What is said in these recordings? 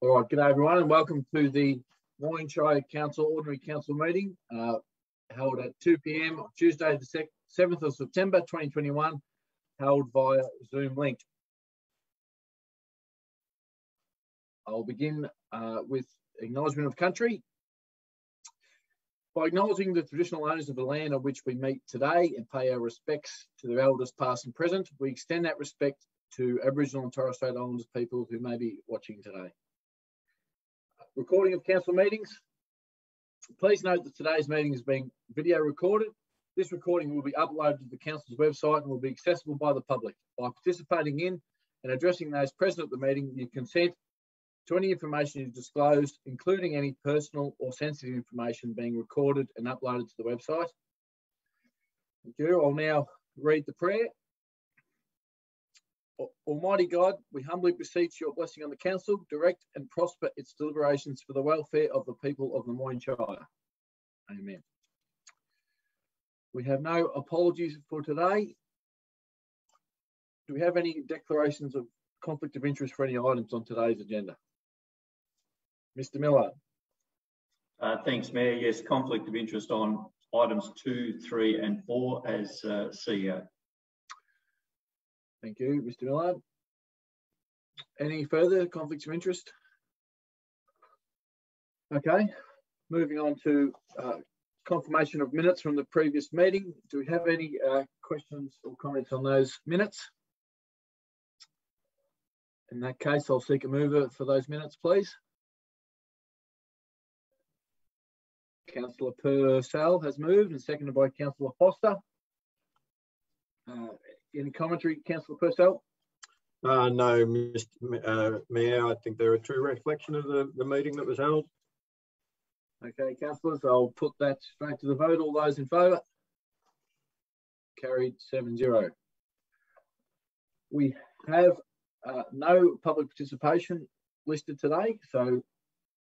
All right, g'day everyone, and welcome to the Warringshire Council Ordinary Council meeting held at 2 p.m. on Tuesday, the 7th of September 2021, held via Zoom link. I'll begin with acknowledgement of country. By acknowledging the traditional owners of the land on which we meet today and pay our respects to their elders past and present, we extend that respect to Aboriginal and Torres Strait Islanders people who may be watching today. Recording of council meetings. Please note that today's meeting is being video recorded. This recording will be uploaded to the council's website and will be accessible by the public. By participating in and addressing those present at the meeting, you consent to any information you disclosed, including any personal or sensitive information being recorded and uploaded to the website. Thank you. I'll now read the prayer. Almighty God, we humbly beseech your blessing on the council, direct and prosper its deliberations for the welfare of the people of the Warringshire. Amen. We have no apologies for today. Do we have any declarations of conflict of interest for any items on today's agenda? Mr. Miller. Thanks, Mayor. Yes, conflict of interest on items 2, 3 and 4 as CEO. Thank you, Mr. Millard. Any further conflicts of interest? Okay, moving on to confirmation of minutes from the previous meeting. Do we have any questions or comments on those minutes? In that case, I'll seek a mover for those minutes, please. Councillor Purcell has moved and seconded by Councillor Foster. Any commentary, Councillor Purcell? No, Mr. Mayor. I think they're a true reflection of the meeting that was held. Okay, councillors, I'll put that straight to the vote. All those in favour? Carried 7-0. We have no public participation listed today, so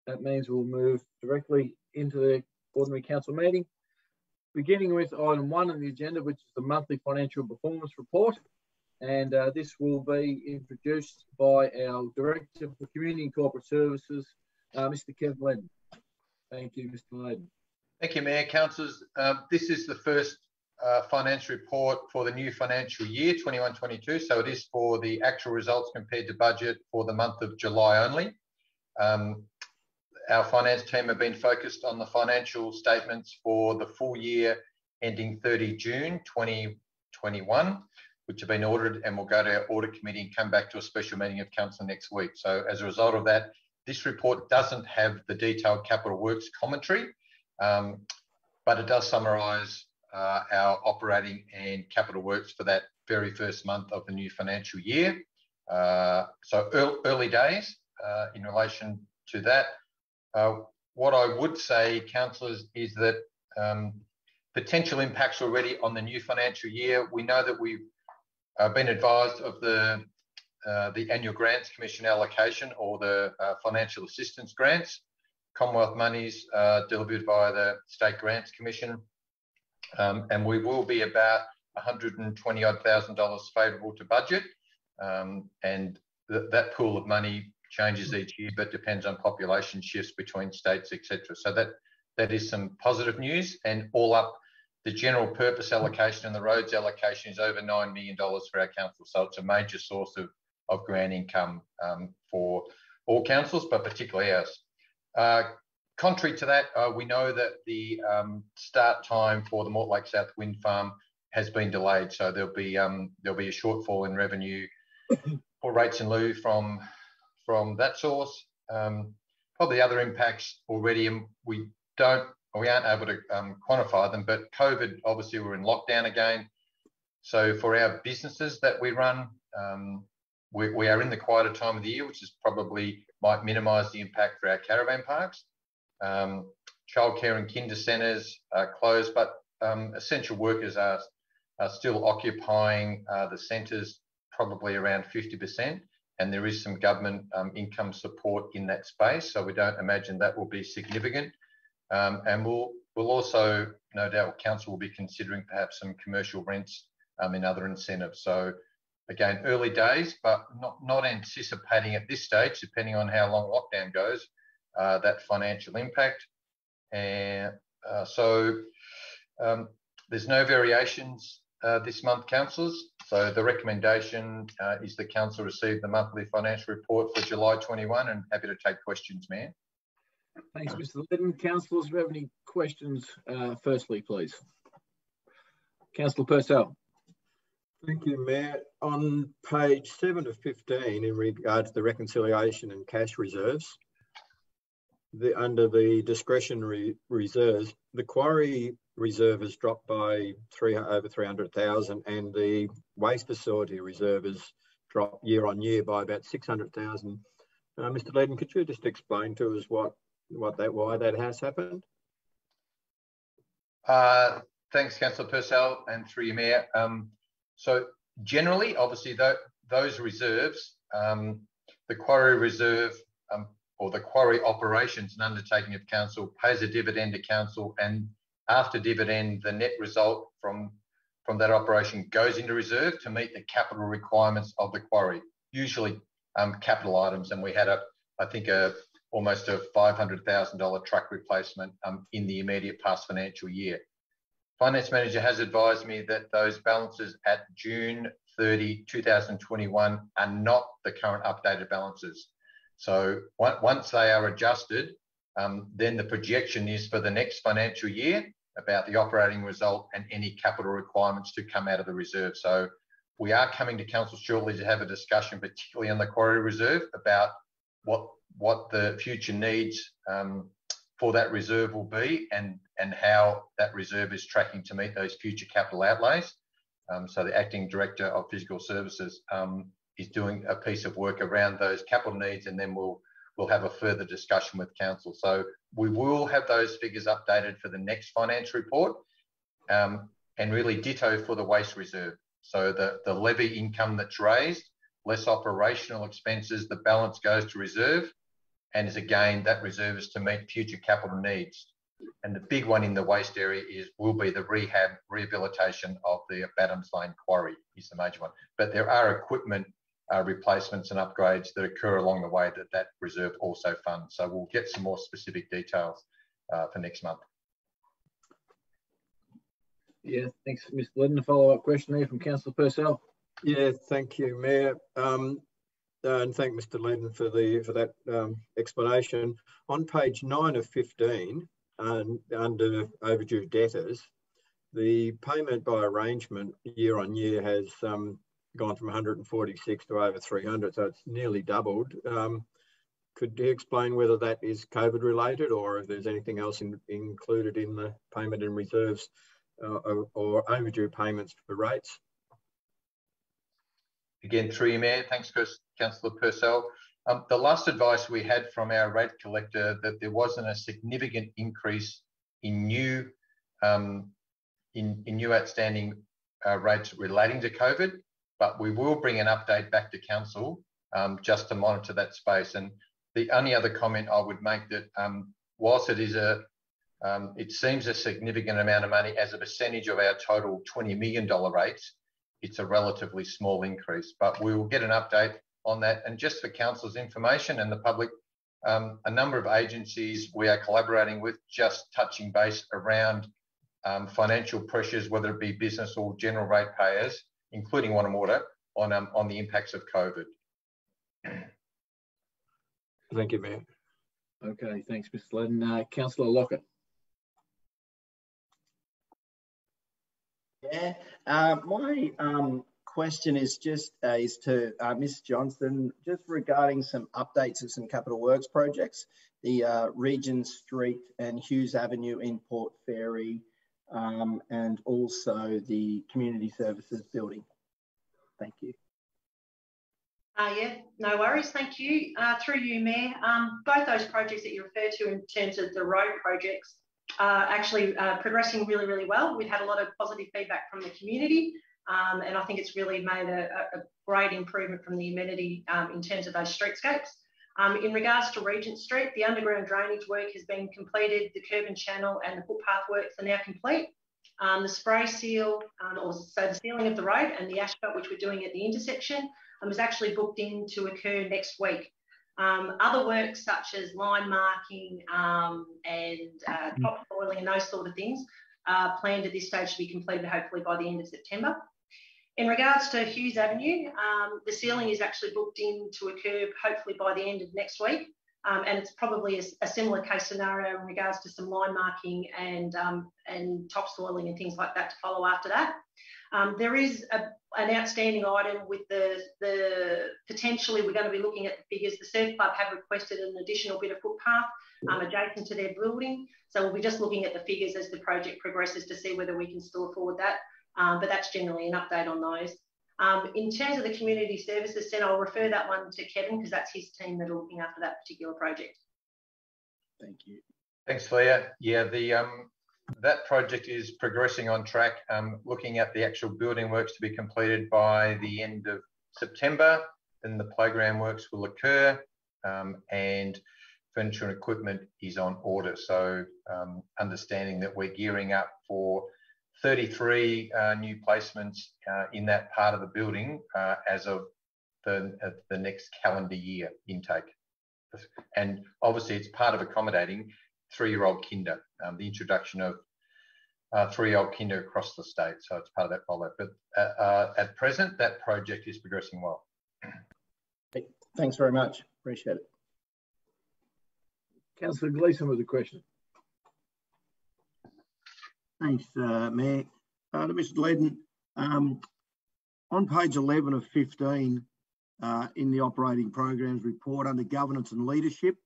that means we'll move directly into the ordinary council meeting. Beginning with item 1 on the agenda, which is the monthly financial performance report. And this will be introduced by our Director for Community and Corporate Services, Mr. Kevin Ledden. Thank you, Mr. Ledden. Thank you, Mayor. Councillors, this is the first financial report for the new financial year, 21-22. So it is for the actual results compared to budget for the month of July only. Our finance team have been focused on the financial statements for the full year ending 30 June 2021, which have been audited and will go to our audit committee and come back to a special meeting of council next week. So as a result of that, this report doesn't have the detailed capital works commentary, but it does summarise our operating and capital works for that very first month of the new financial year. So early days in relation to that. What I would say, councillors, is that potential impacts already on the new financial year. We know that we've been advised of the annual grants commission allocation, or the financial assistance grants, Commonwealth monies delivered by the State Grants Commission, and we will be about $120,000 favourable to budget, and that pool of money changes each year, but depends on population shifts between states, etc. So that is some positive news. And all up, the general purpose allocation and the roads allocation is over $9 million for our council. So it's a major source of grant income for all councils, but particularly ours. Contrary to that, we know that the start time for the Mortlake South Wind Farm has been delayed. So there'll be a shortfall in revenue or rates in lieu from that source. Probably other impacts already, and we aren't able to quantify them, but COVID, obviously we're in lockdown again. So for our businesses that we run, we are in the quieter time of the year, which is probably might minimise the impact for our caravan parks. Childcare and kinder centres are closed, but essential workers are still occupying the centres, probably around 50%. And there is some government income support in that space, so we don't imagine that will be significant. And we'll also, no doubt, council will be considering perhaps some commercial rents in other incentives. So Again, early days, but not anticipating at this stage, depending on how long lockdown goes, that financial impact. And there's no variations this month, councillors. So the recommendation is the council receive the monthly financial report for July 21, and happy to take questions, Mayor. Thanks, Mr. Ledden. Councillors, do you have any questions? Firstly, please. Councillor Purcell. Thank you, Mayor. On page 7 of 15, in regard to the reconciliation and cash reserves, under the discretionary reserves, the quarry reserve has dropped by over 300,000, and the waste facility reserve has dropped year on year by about 600,000. Mr. Ledden, could you just explain to us why that has happened? Thanks, Councillor Purcell, and through you, Mayor. So generally, obviously, those reserves, the quarry reserve or the quarry operations and undertaking of council pays a dividend to council, and after dividend, the net result from that operation goes into reserve to meet the capital requirements of the quarry, usually capital items. And we had I think almost a $500,000 truck replacement in the immediate past financial year. Finance Manager has advised me that those balances at June 30, 2021 are not the current updated balances. So once they are adjusted, then the projection is for the next financial year about the operating result and any capital requirements to come out of the reserve. So we are coming to council shortly to have a discussion, particularly on the quarry reserve, about what the future needs for that reserve will be, and how that reserve is tracking to meet those future capital outlays. So the Acting Director of Physical Services is doing a piece of work around those capital needs, and then we'll have a further discussion with council. So we will have those figures updated for the next financial report, and really ditto for the waste reserve. So the levy income that's raised, less operational expenses, the balance goes to reserve, and is again, that reserve is to meet future capital needs. And the big one in the waste area will be the rehabilitation of the Badhams Lane quarry is the major one. But there are equipment replacements and upgrades that occur along the way that reserve also funds. So we'll get some more specific details for next month. Yeah, thanks, Mr. Ledden. A follow-up question there from Councillor Purcell. Yeah, thank you, Mayor. And thank Mr. Ledden for that explanation. On page 9 of 15, under overdue debtors, the payment by arrangement year on year has gone from 146 to over 300, so it's nearly doubled. Could you explain whether that is COVID related, or if there's anything else included in the payment and reserves or overdue payments for rates? Again, through you, Mayor. Thanks, Councillor Purcell. The last advice we had from our rate collector that there wasn't a significant increase in new outstanding rates relating to COVID, but we will bring an update back to council just to monitor that space. And the only other comment I would make that whilst it is it seems a significant amount of money as a percentage of our total $20 million rates, it's a relatively small increase, but we will get an update on that. And just for council's information and the public, a number of agencies we are collaborating with, just touching base around financial pressures, whether it be business or general ratepayers, including water and water, on the impacts of COVID. Thank you, Mayor. Okay, thanks, Mr. Ledden. Councillor Lockett. Yeah, my question is just to Ms. Johnston, just regarding some updates of some capital works projects, the Regent Street and Hughes Avenue in Port Fairy, and also the Community Services building. Thank you. Yeah, no worries, thank you. Through you, Mayor, both those projects that you referred to in terms of the road projects are actually progressing really, really well. We've had a lot of positive feedback from the community, and I think it's really made a great improvement from the amenity in terms of those streetscapes. In regards to Regent Street, the underground drainage work has been completed, the curb and channel and the footpath works are now complete. The spray seal, so the sealing of the road and the asphalt, which we're doing at the intersection, is actually booked in to occur next week. Other works such as line marking and topsoiling and those sort of things are planned at this stage to be completed hopefully by the end of September. In regards to Hughes Avenue, the sealing is actually booked in to occur hopefully by the end of next week. And it's probably a similar case scenario in regards to some line marking and topsoiling and things like that to follow after that. There is an outstanding item with the potentially we're going to be looking at the figures. The Surf Club have requested an additional bit of footpath adjacent to their building. So we'll be just looking at the figures as the project progresses to see whether we can still afford that. But that's generally an update on those. In terms of the Community Services Centre, I'll refer that one to Kevin because that's his team that are looking after that particular project. Thank you. Thanks, Leah. Yeah, that project is progressing on track. Looking at the actual building works to be completed by the end of September, then the playground works will occur, and furniture and equipment is on order. So understanding that we're gearing up for 33 new placements in that part of the building as of the next calendar year intake. And obviously it's part of accommodating 3-year-old kinder, the introduction of 3-year-old kinder across the state. So it's part of that follow. But at present, that project is progressing well. Thanks very much. Appreciate it. Councillor Gleeson with a question. Thanks, Mayor. To Mr. Ledden, on page 11 of 15 in the operating programs report under governance and leadership,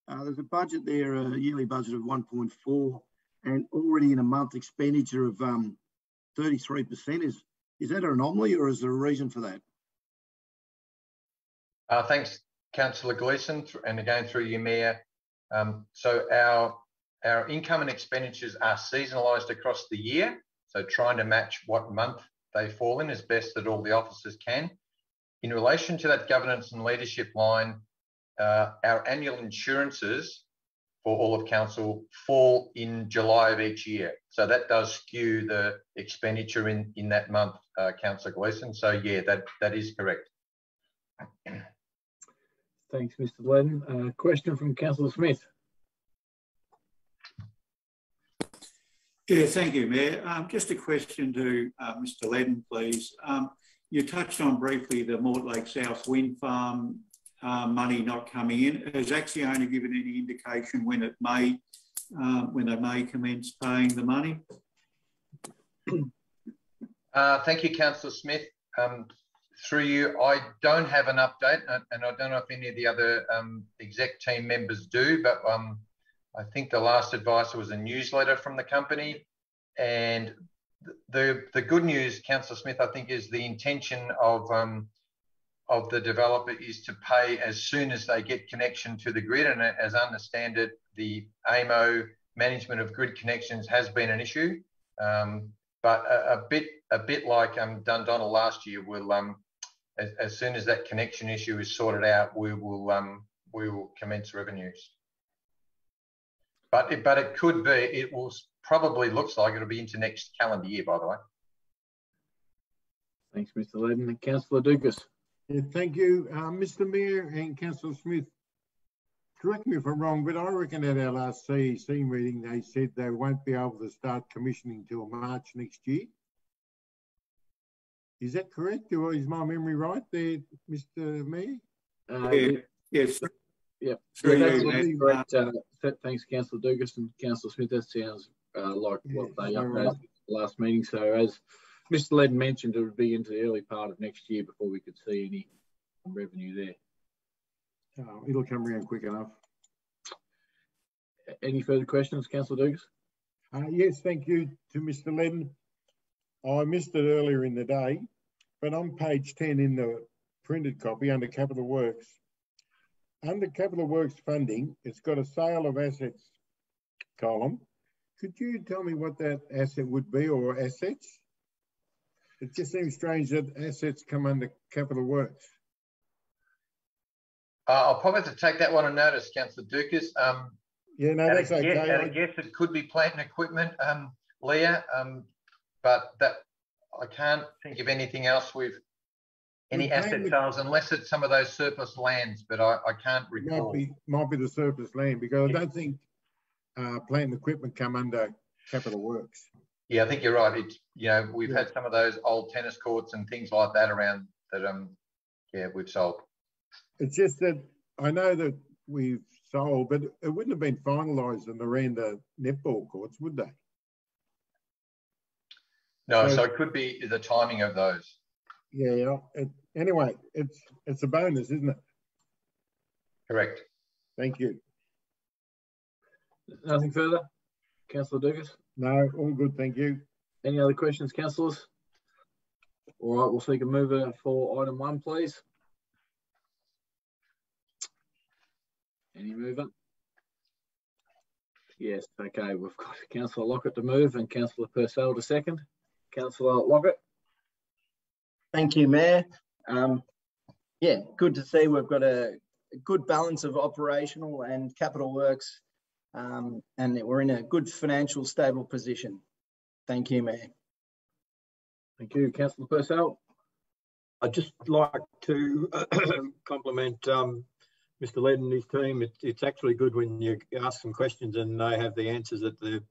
there's a budget there, a yearly budget of 1.4, and already in a month expenditure of 33%. Is that an anomaly or is there a reason for that? Thanks, Councillor Gleeson, and again through you, Mayor. So our income and expenditures are seasonalised across the year, so trying to match what month they fall in as best that all the officers can. In relation to that governance and leadership line, our annual insurances for all of council fall in July of each year. So that does skew the expenditure in that month, Councillor Gleeson. So yeah, that is correct. Thanks, Mr. Ledden. Question from Councillor Smith. Yeah, thank you, Mayor. Just a question to Mr. Ledden, please. You touched on briefly the Mortlake South Wind Farm money not coming in. Has Acciona given any indication when it may, when they may commence paying the money? Thank you, Councillor Smith. Through you, I don't have an update, and I don't know if any of the other exec team members do, but I think the last advice was a newsletter from the company. And the good news, Councillor Smith, I think, is the intention of the developer is to pay as soon as they get connection to the grid. And as I understand it, the AMO management of grid connections has been an issue. But a bit like Dundonnell last year, we'll as soon as that connection issue is sorted out, we will commence revenues. But it could be, it will probably looks like it'll be into next calendar year, by the way. Thanks, Mr. Ledden. And Councillor Dukas. Yeah, thank you, Mr. Mayor and Councillor Smith. Correct me if I'm wrong, but I reckon at our last CEC meeting, they said they won't be able to start commissioning till March next year. Is that correct? Or is my memory right there, Mr. Mayor? Yes. Yeah, that's correct. Thanks, Councillor Dugas and Councillor Smith. That sounds like what they updated last meeting. So as Mr. Ledden mentioned, it would be into the early part of next year before we could see any revenue there. It'll come around quick enough. Any further questions, Councillor Dugas? Yes, thank you to Mr. Ledden. I missed it earlier in the day, but on page 10 in the printed copy under Capital Works, under Capital Works funding, it's got a sale of assets column. Could you tell me what that asset would be, or assets? It just seems strange that assets come under Capital Works. I'll probably have to take that one on notice, Councillor Dukas. Yeah, no, that's okay. I guess it could be plant and equipment. Leah, but that I can't think of anything else with any asset sales unless it's some of those surplus lands, but I can't recall. Might be the surplus land, because I don't think plant and equipment come under capital works. Yeah, I think you're right. It's, you know, we've had some of those old tennis courts and things like that around that yeah, we've sold. It's just that I know that we've sold, but it wouldn't have been finalised in around the netball courts, would they? No, so it could be the timing of those. Yeah. Anyway, it's a bonus, isn't it? Correct. Thank you. Nothing further, Councillor Dukas? No, all good, thank you. Any other questions, councillors? All right, we'll seek a mover for item 1, please. Any mover? Yes, okay, we've got Councillor Lockett to move and Councillor Purcell to second. Councillor Lockett. Thank you, Mayor. Yeah, good to see we've got a good balance of operational and capital works, and we're in a good financial stable position. Thank you, Mayor. Thank you, Councillor Purcell. I'd just like to compliment Mr. Led and his team. It's actually good when you ask some questions and they have the answers at the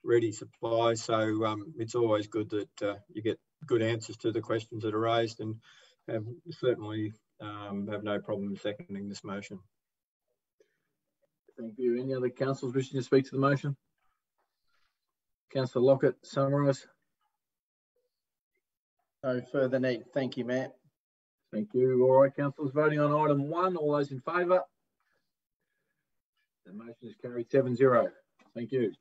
ready supply. So it's always good that you get good answers to the questions that are raised, and certainly have no problem seconding this motion. Thank you. Any other councillors wishing to speak to the motion? Councillor Lockett, summarise. No further need. Thank you, Matt. Thank you. All right, councillors, voting on item 1. All those in favour? The motion is carried 7-0. Thank you.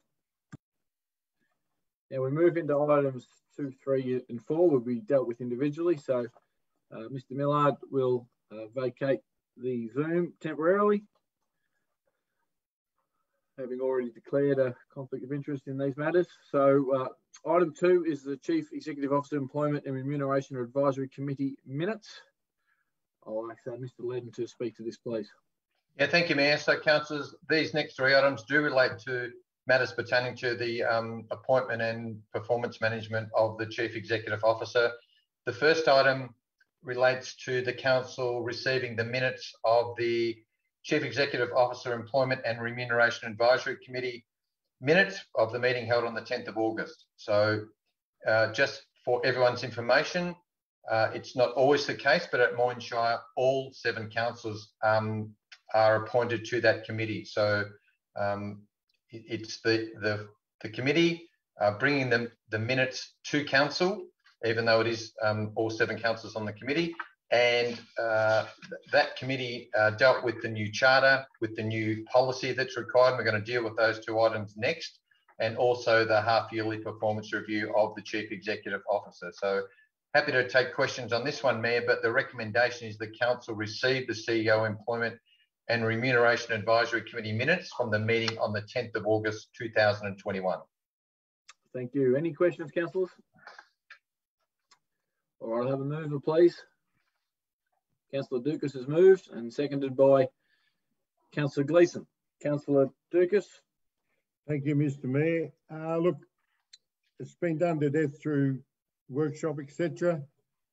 Now we move into items 2, 3 and 4 will be dealt with individually. So Mr. Millard will vacate the Zoom temporarily, having already declared a conflict of interest in these matters. So item 2 is the Chief Executive Officer Employment and Remuneration Advisory Committee minutes. I'll ask Mr. Ledden to speak to this, please. Yeah, thank you, Mayor. So, councillors, these next 3 items do relate to matters pertaining to the appointment and performance management of the Chief Executive Officer. The first item relates to the council receiving the minutes of the Chief Executive Officer Employment and Remuneration Advisory Committee minutes of the meeting held on the 10th of August. So just for everyone's information, it's not always the case, but at Moyne Shire, all 7 councillors are appointed to that committee. So it's the committee bringing the minutes to council, even though it is all 7 councillors on the committee. And that committee dealt with the new charter, with the new policy that's required. We're going to deal with those 2 items next, and also the half-yearly performance review of the Chief Executive Officer. So happy to take questions on this one, Mayor, but the recommendation is the council receive the CEO Employment and Remuneration Advisory Committee minutes from the meeting on the 10th of August 2021. Thank you. Any questions, councillors? All right, I'll have a mover, please. Councillor Dukas has moved and seconded by Councillor Gleeson. Councillor Dukas. Thank you, Mr. Mayor. Look, it's been done to death through workshop, etc.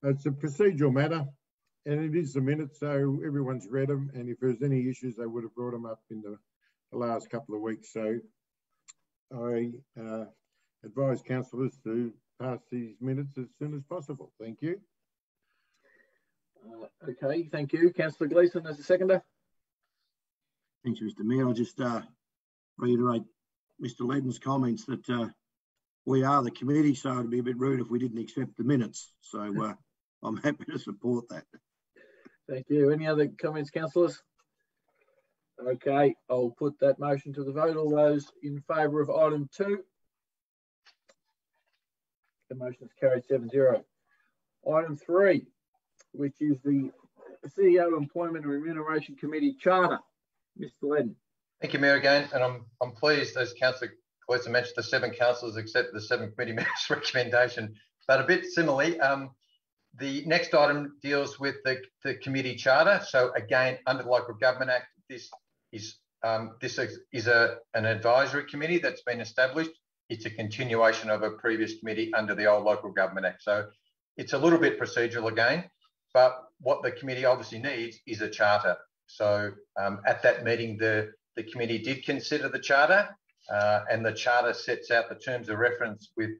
It's a procedural matter, and it is the minutes, so everyone's read them, and if there's any issues, they would have brought them up in the last couple of weeks. So I advise councillors to pass these minutes as soon as possible. Thank you. Okay, thank you. Councillor Gleeson as a seconder. Thanks, Mr. Mayor. I'll just reiterate Mr. Ledden's comments that we are the committee, so it'd be a bit rude if we didn't accept the minutes. So I'm happy to support that. Thank you. Any other comments, councillors? Okay, I'll put that motion to the vote. All those in favour of item 2? The motion is carried 7-0. Item 3, which is the CEO Employment and Remuneration Committee Charter. Mr. Ledden. Thank you, Mayor, again. And I'm pleased, as Councillor Gleeson mentioned, the 7 councillors accepted the 7 committee members' recommendation. But a bit similarly, the next item deals with the committee charter. So again, under the Local Government Act, this is an advisory committee that's been established it's a continuation of a previous committee under the old Local Government Act. So it's a little bit procedural again, but what the committee obviously needs is a charter. So at that meeting, the committee did consider the charter, and the charter sets out the terms of reference with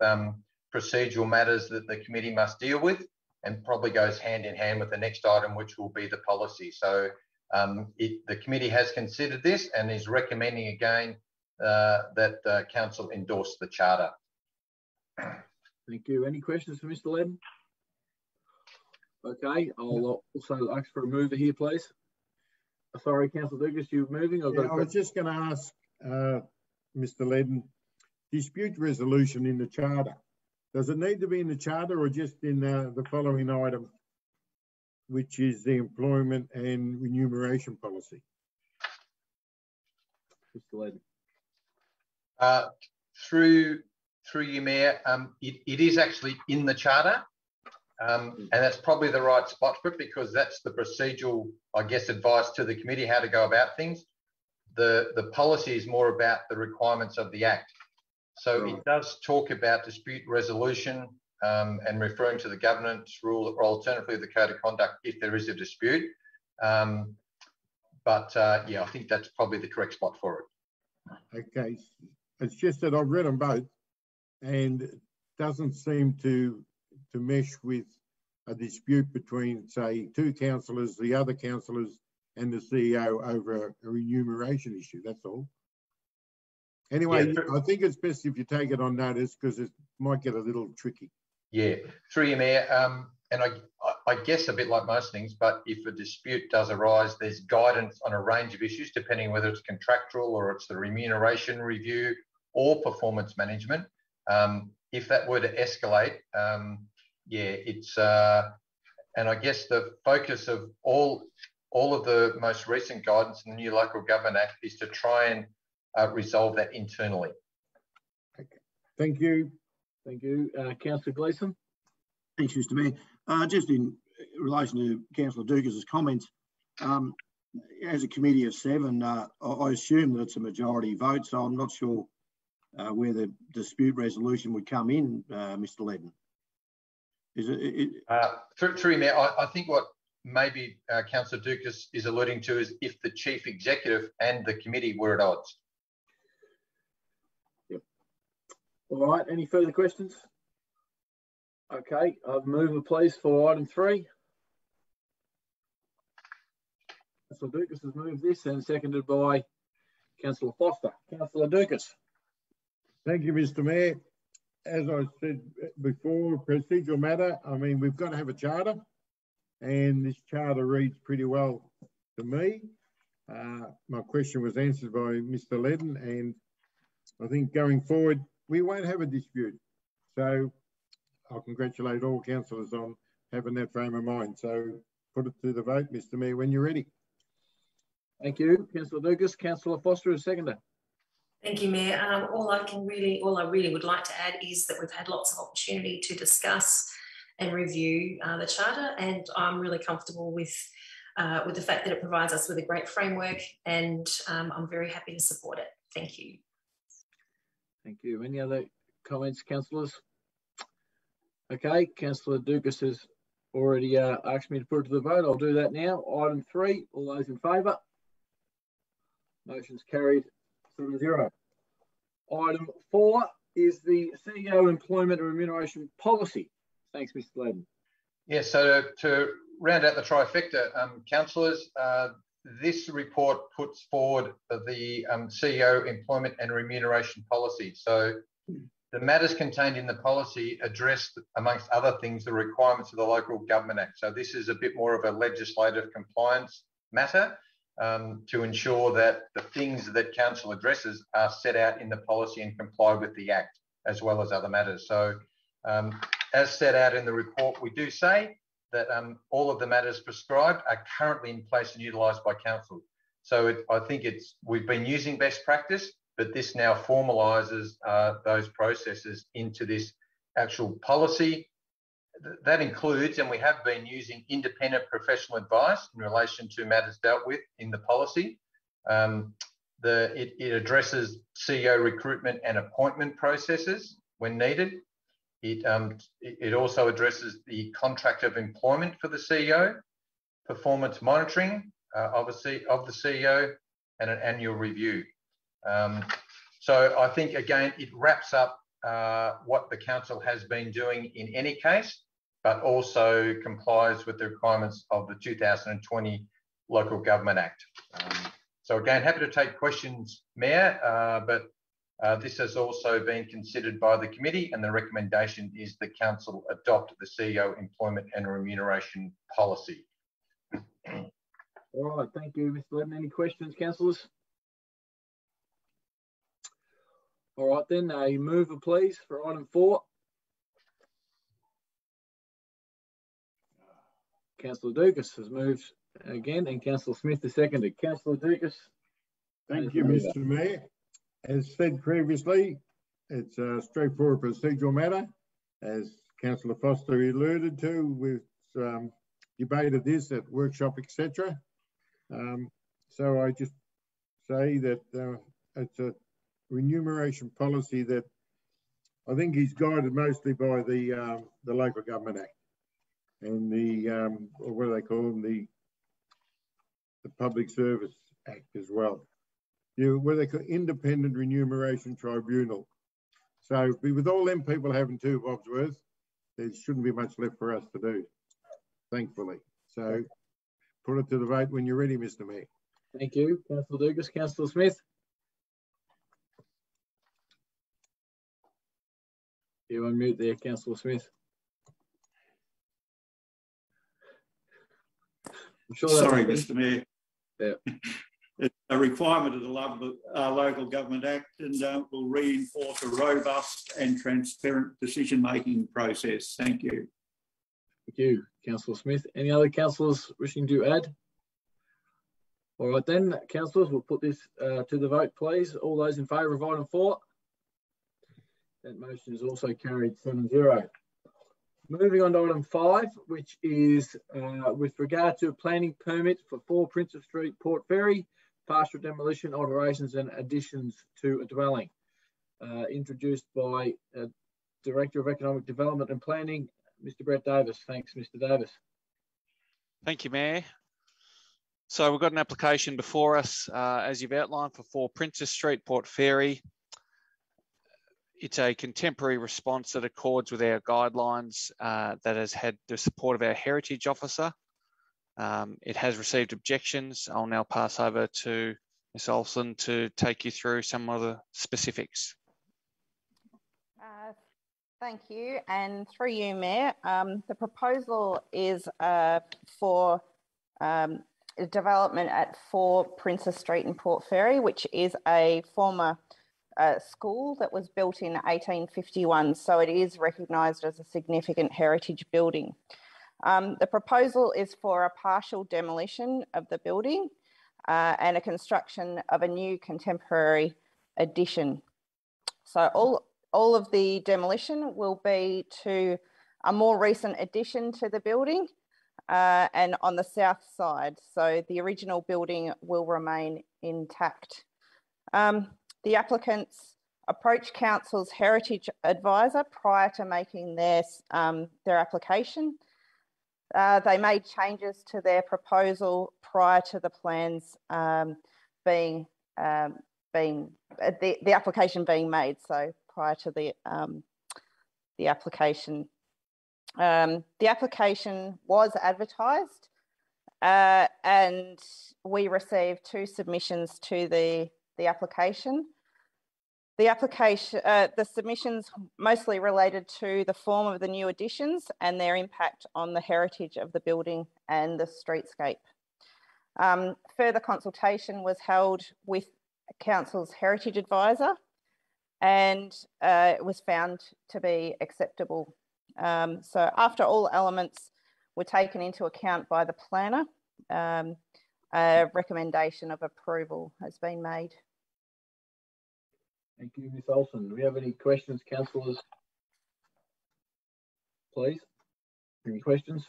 procedural matters that the committee must deal with, and probably goes hand in hand with the next item, which will be the policy. So the committee has considered this and is recommending again that council endorse the charter. Thank you. Any questions for Mr. Ledden? Okay, I'll also ask for a mover here, please. Sorry, Councillor Dugas, you moving? I was just going to ask Mr. Ledden, dispute resolution in the charter. Does it need to be in the charter or just in the following item, which is the employment and remuneration policy? Mr. Ledden. Through you, Mayor, it is actually in the charter. And that's probably the right spot for it, because that's the procedural, I guess, advice to the committee how to go about things. The policy is more about the requirements of the Act. So it does talk about dispute resolution and referring to the governance rule, or alternatively the code of conduct if there is a dispute. Yeah, I think that's probably the correct spot for it. Okay, it's just that I've read them both, and it doesn't seem to mesh with a dispute between, say, two councillors, the other councillors and the CEO over a remuneration issue, that's all. Anyway, yeah, I think it's best if you take it on notice, because it might get a little tricky. Yeah, through you, Mayor. And I guess a bit like most things, but if a dispute does arise, there's guidance on a range of issues, depending whether it's contractual or it's the remuneration review or performance management. If that were to escalate, yeah, it's and I guess the focus of all of the most recent guidance in the new Local Government Act is to try and resolve that internally. Okay. Thank you. Thank you. Councillor Gleeson. Thanks, Mr. Mayor. Just in relation to Councillor Dugas's comments, as a committee of 7, I assume that it's a majority vote, so I'm not sure where the dispute resolution would come in, Mr. Ledden. Through you, Mayor, I think what maybe Councillor Dugas is alluding to is if the Chief Executive and the committee were at odds. Yep. All right, any further questions? Okay, I've moved the please for item 3. Councillor Dugas has moved this and seconded by Councillor Foster. Councillor Dugas. Thank you, Mr. Mayor. As I said before, procedural matter, I mean, we've got to have a charter, and this charter reads pretty well to me. My question was answered by Mr. Ledden, and I think going forward, we won't have a dispute. So I'll congratulate all councillors on having that frame of mind. So put it to the vote, Mr. Mayor, when you're ready. Thank you, Councillor Dugas. Councillor Foster is seconder. Thank you, Mayor. All I really would like to add is that we've had lots of opportunity to discuss and review the charter, and I'm really comfortable with the fact that it provides us with a great framework, and I'm very happy to support it. Thank you. Thank you. Any other comments, councillors? Okay, Councillor Dugas has already asked me to put it to the vote. I'll do that now. Item 3, all those in favour? Motion's carried 7-0. Item 4 is the CEO employment and remuneration policy. Thanks, Mr. Ledden. Yeah, so to round out the trifecta, councillors, this report puts forward the CEO employment and remuneration policy. So the matters contained in the policy address, amongst other things, the requirements of the Local Government Act. So this is a bit more of a legislative compliance matter to ensure that the things that council addresses are set out in the policy and comply with the Act, as well as other matters. So as set out in the report, we do say that all of the matters prescribed are currently in place and utilised by council. So I think we've been using best practice, but this now formalises those processes into this actual policy. That includes, and we have been using independent professional advice in relation to matters dealt with in the policy. It addresses CEO recruitment and appointment processes when needed. It also addresses the contract of employment for the CEO, performance monitoring of the CEO, and an annual review. So I think, again, it wraps up what the council has been doing in any case, but also complies with the requirements of the 2020 Local Government Act. So again, happy to take questions, Mayor, but this has also been considered by the committee, and the recommendation is the council adopt the CEO employment and remuneration policy. All right, thank you, Mr. Levin. Any questions, councillors? All right then, a mover please for item 4. Councillor Dukas has moved again, and Councillor Smith has seconded. Councillor Dukas. Thank you, Mr. Mayor. As said previously, it's a straightforward procedural matter. As Councillor Foster alluded to, we've debated this at workshop, etc. So I just say that it's a remuneration policy that I think is guided mostly by the Local Government Act and the or what do they call them, the Public Service Act as well. What they call Independent Remuneration Tribunal. So with all them people having 2 bobs worth, there shouldn't be much left for us to do, thankfully. So put it to the vote when you're ready, Mr. Mayor. Thank you, Councillor Dukas. Councillor Smith. You unmute there, Councillor Smith. I'm sure sorry, Mr. Mayor. Yeah. It's a requirement of the Local Government Act, and will reinforce a robust and transparent decision-making process. Thank you. Thank you, Councillor Smith. Any other councillors wishing to add? All right then, councillors, we'll put this to the vote, please. All those in favour of item 4? That motion is also carried 7-0. Moving on to item 5, which is with regard to a planning permit for 4 Princess Street, Port Fairy, partial demolition, alterations and additions to a dwelling. Introduced by Director of Economic Development and Planning, Mr. Brett Davis. Thanks, Mr. Davis. Thank you, Mayor. So we've got an application before us, as you've outlined, for 4 Princess Street, Port Fairy. It's a contemporary response that accords with our guidelines that has had the support of our Heritage Officer. It has received objections. I'll now pass over to Ms. Olsen to take you through some of the specifics. Thank you, and through you, Mayor. The proposal is for development at 4 Princess Street in Port Fairy, which is a former school that was built in 1851, so it is recognised as a significant heritage building. The proposal is for a partial demolition of the building and a construction of a new contemporary addition. So all of the demolition will be to a more recent addition to the building and on the south side. So the original building will remain intact. The applicants approached Council's Heritage Advisor prior to making their application. They made changes to their proposal prior to the plans the application being made. So prior to the application. The application was advertised and we received 2 submissions to the application. The submissions mostly related to the form of the new additions and their impact on the heritage of the building and the streetscape. Further consultation was held with Council's Heritage Advisor and it was found to be acceptable. So after all elements were taken into account by the planner, a recommendation of approval has been made. Thank you, Ms. Olsen. Do we have any questions, councillors? Please. Any questions?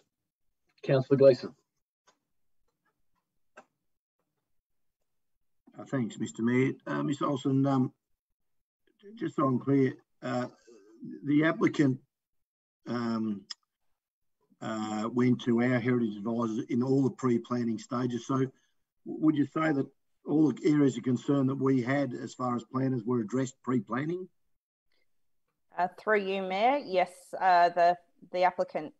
Councillor Gleeson. Thanks, Mr. Mayor. Ms. Olsen, just so I'm clear, the applicant went to our heritage advisors in all the pre-planning stages. So would you say that all the areas of concern that we had as far as planners were addressed pre-planning? Through you, Mayor, yes, the applicant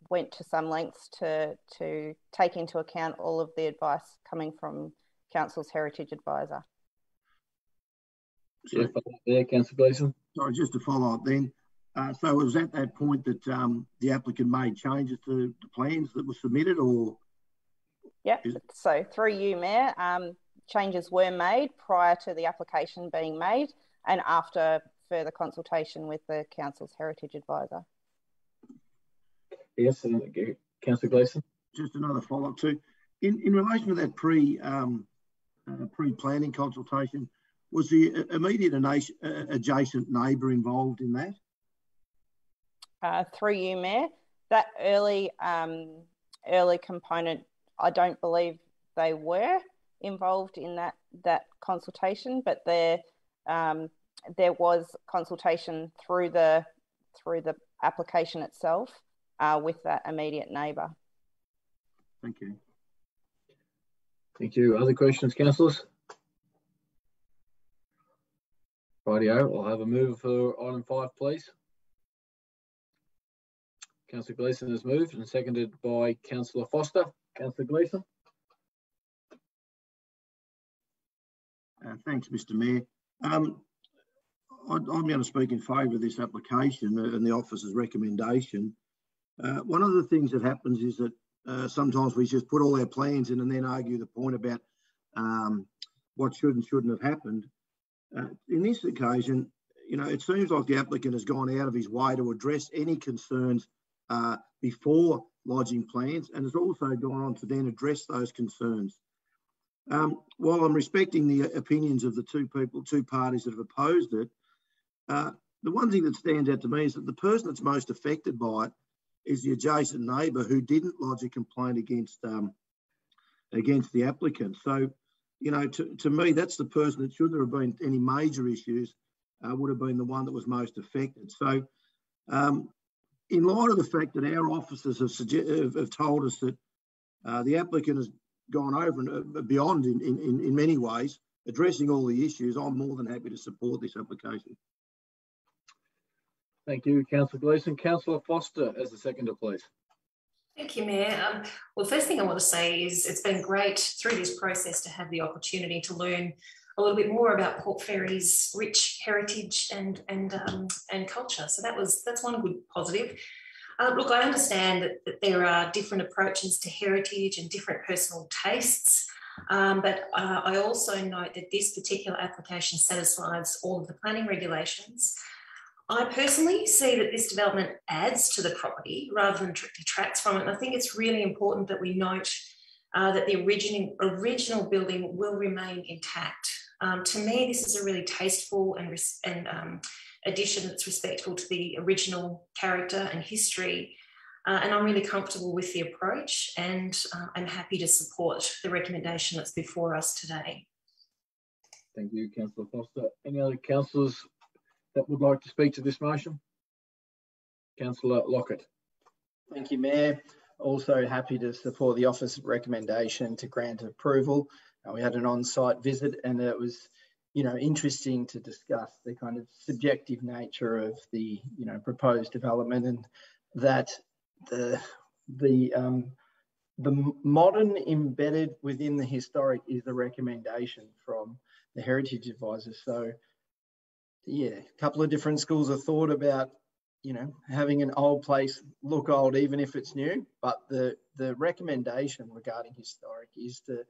went to some lengths to take into account all of the advice coming from Council's Heritage Advisor. So, yeah, Councillor Gleeson. Sorry, just to follow up then. So it was at that point that the applicant made changes to the plans that were submitted, or? Yeah, so through you, Mayor, changes were made prior to the application being made and after further consultation with the Council's Heritage Advisor. Yes, and Councillor Gleeson. Just another follow-up too. In relation to that pre-planning consultation, was the immediate adjacent neighbour involved in that? Through you, Mayor, that early component, I don't believe they were involved in that consultation, but there was consultation through the application itself with that immediate neighbour. Thank you. Thank you. Other questions, councillors? Rightio, I'll have a move for item 5, please. Councillor Gleeson has moved and seconded by Councillor Foster. Councillor Gleeson. Thanks, Mr. Mayor. I'm going to speak in favour of this application and the officer's recommendation. One of the things that happens is that sometimes we just put all our plans in and then argue the point about what should and shouldn't have happened. In this occasion, you know, it seems like the applicant has gone out of his way to address any concerns before lodging plans, and has also gone on to then address those concerns. While I'm respecting the opinions of the two parties that have opposed it, the one thing that stands out to me is that the person that's most affected by it is the adjacent neighbour who didn't lodge a complaint against the applicant. So, you know, to me, that's the person that, should there have been any major issues, would have been the one that was most affected. So, in light of the fact that our officers have told us that the applicant has gone over and beyond in many ways, addressing all the issues, I'm more than happy to support this application. Thank you, Councillor Gleeson. Councillor Foster as the seconder, please. Thank you, Mayor. Well, the first thing I want to say is it's been great through this process to have the opportunity to learn a little bit more about Port Fairy's rich heritage and culture. So that's one good positive. Look, I understand that there are different approaches to heritage and different personal tastes, but I also note that this particular application satisfies all of the planning regulations. I personally see that this development adds to the property rather than detracts from it. And I think it's really important that we note that the original building will remain intact. To me, this is a really tasteful and addition that's respectful to the original character and history. And I'm really comfortable with the approach, and I'm happy to support the recommendation that's before us today. Thank you, Councillor Foster. Any other councillors that would like to speak to this motion? Councillor Lockett. Thank you, Mayor. Also happy to support the office recommendation to grant approval. We had an on-site visit, and it was, you know, interesting to discuss the kind of subjective nature of the, you know, proposed development, and that the modern embedded within the historic is the recommendation from the Heritage Advisor. So, yeah, a couple of different schools of thought about, you know, having an old place look old even if it's new, but the recommendation regarding historic is to,